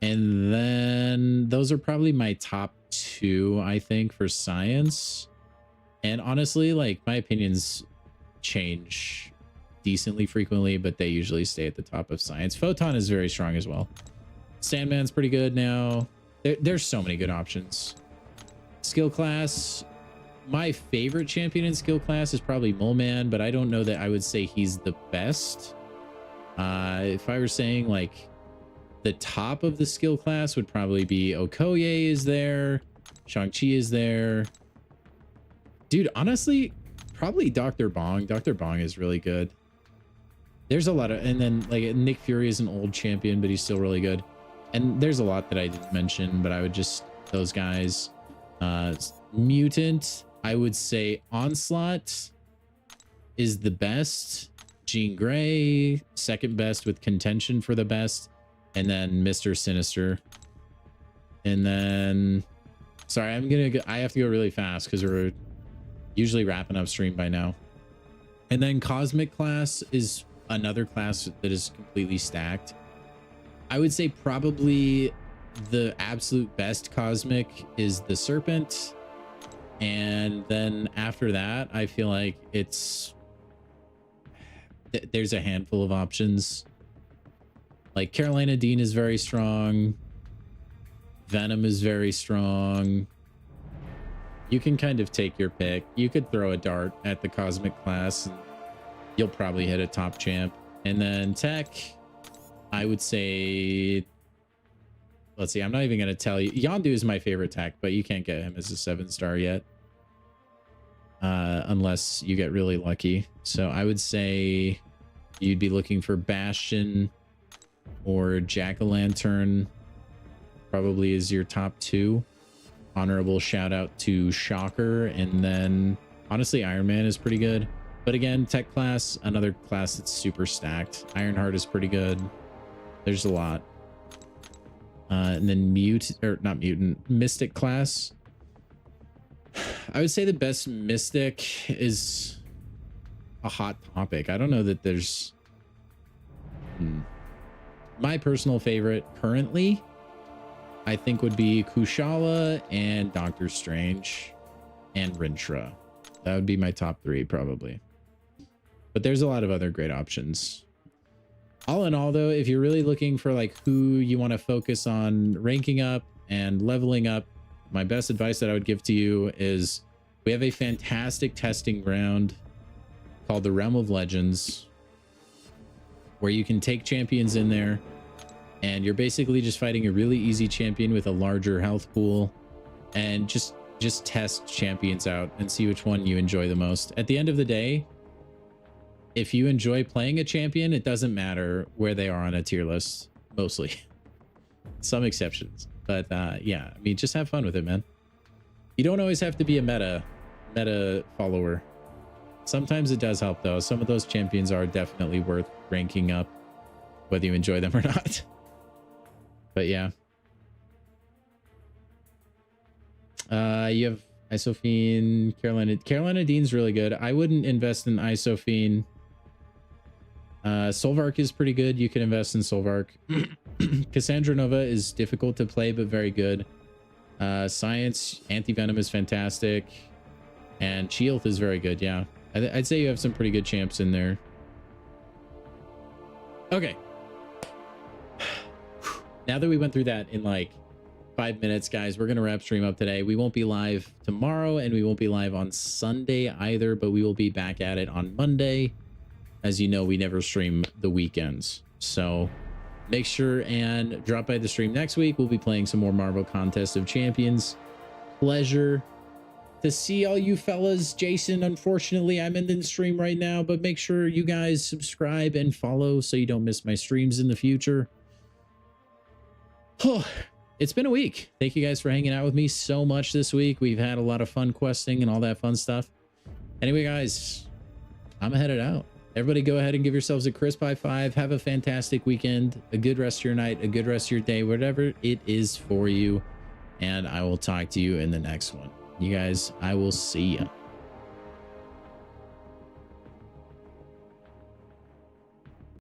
And then those are probably my top two, I think, for science. And honestly, like, my opinions change decently frequently, but they usually stay at the top of science. Photon is very strong as well. Sandman's pretty good now. There's so many good options. Skill class, my favorite champion in skill class is probably Mole Man, but I don't know that I would say he's the best. If I were saying like the top of the skill class would probably be Okoye is there, Shang-Chi is there. Dude, honestly, probably Dr. Bong. Dr. Bong is really good. There's a lot of, and then like Nick Fury is an old champion, but he's still really good. And there's a lot that I didn't mention, but I would just, those guys. Mutant, I would say Onslaught is the best. Jean Grey, second best with contention for the best. And then Mr. Sinister. And then, sorry, I have to go really fast because we're usually wrapping up stream by now. And then Cosmic class is another class that is completely stacked. I would say probably the absolute best Cosmic is the Serpent. And then after that, I feel like there's a handful of options. Like Carolina Dean is very strong. Venom is very strong. You can kind of take your pick. You could throw a dart at the Cosmic class and you'll probably hit a top champ. And then Tech, I would say, let's see, I'm not even going to tell you. Yondu is my favorite tech, but you can't get him as a 7-star yet. Unless you get really lucky. So I would say you'd be looking for Bastion or Jack-o'-lantern probably is your top two. Honorable shout out to Shocker. And then honestly, Iron Man is pretty good. But again, tech class, another class that's super stacked. Ironheart is pretty good. There's a lot. And then Mystic class. I would say the best Mystic is a hot topic. I don't know that there's... My personal favorite currently, I think, would be Kushala and Doctor Strange and Rintrah. That would be my top three, probably. But there's a lot of other great options. All in all, though, if you're really looking for like who you want to focus on ranking up and leveling up, my best advice that I would give to you is we have a fantastic testing ground called the Realm of Legends, where you can take champions in there and you're basically just fighting a really easy champion with a larger health pool and just test champions out and see which one you enjoy the most. At the end of the day, if you enjoy playing a champion, it doesn't matter where they are on a tier list, mostly. Some exceptions. But yeah, I mean, just have fun with it, man. You don't always have to be a meta follower. Sometimes it does help, though. Some of those champions are definitely worth ranking up, whether you enjoy them or not. But yeah. You have Isophene, Carolina Dean's really good. I wouldn't invest in Isophene. Solvark is pretty good. You can invest in Solvark. Cassandra Nova is difficult to play, but very good. Science, Anti-Venom is fantastic. And Sheilth is very good, yeah. I'd say you have some pretty good champs in there. Okay. Now that we went through that in like 5 minutes, guys, we're going to wrap stream up today. We won't be live tomorrow, and we won't be live on Sunday either, but we will be back at it on Monday. as you know, we never stream the weekends. So make sure and drop by the stream next week. We'll be playing some more Marvel Contest of Champions. Pleasure to see all you fellas. Jason, unfortunately, I'm in the stream right now, but make sure you guys subscribe and follow so you don't miss my streams in the future. Oh, it's been a week. Thank you guys for hanging out with me so much this week. We've had a lot of fun questing and all that fun stuff. Anyway, guys, I'm headed out. Everybody go ahead and give yourselves a crisp high five. Have a fantastic weekend, a good rest of your night, a good rest of your day, whatever it is for you. And I will talk to you in the next one. You guys, I will see ya.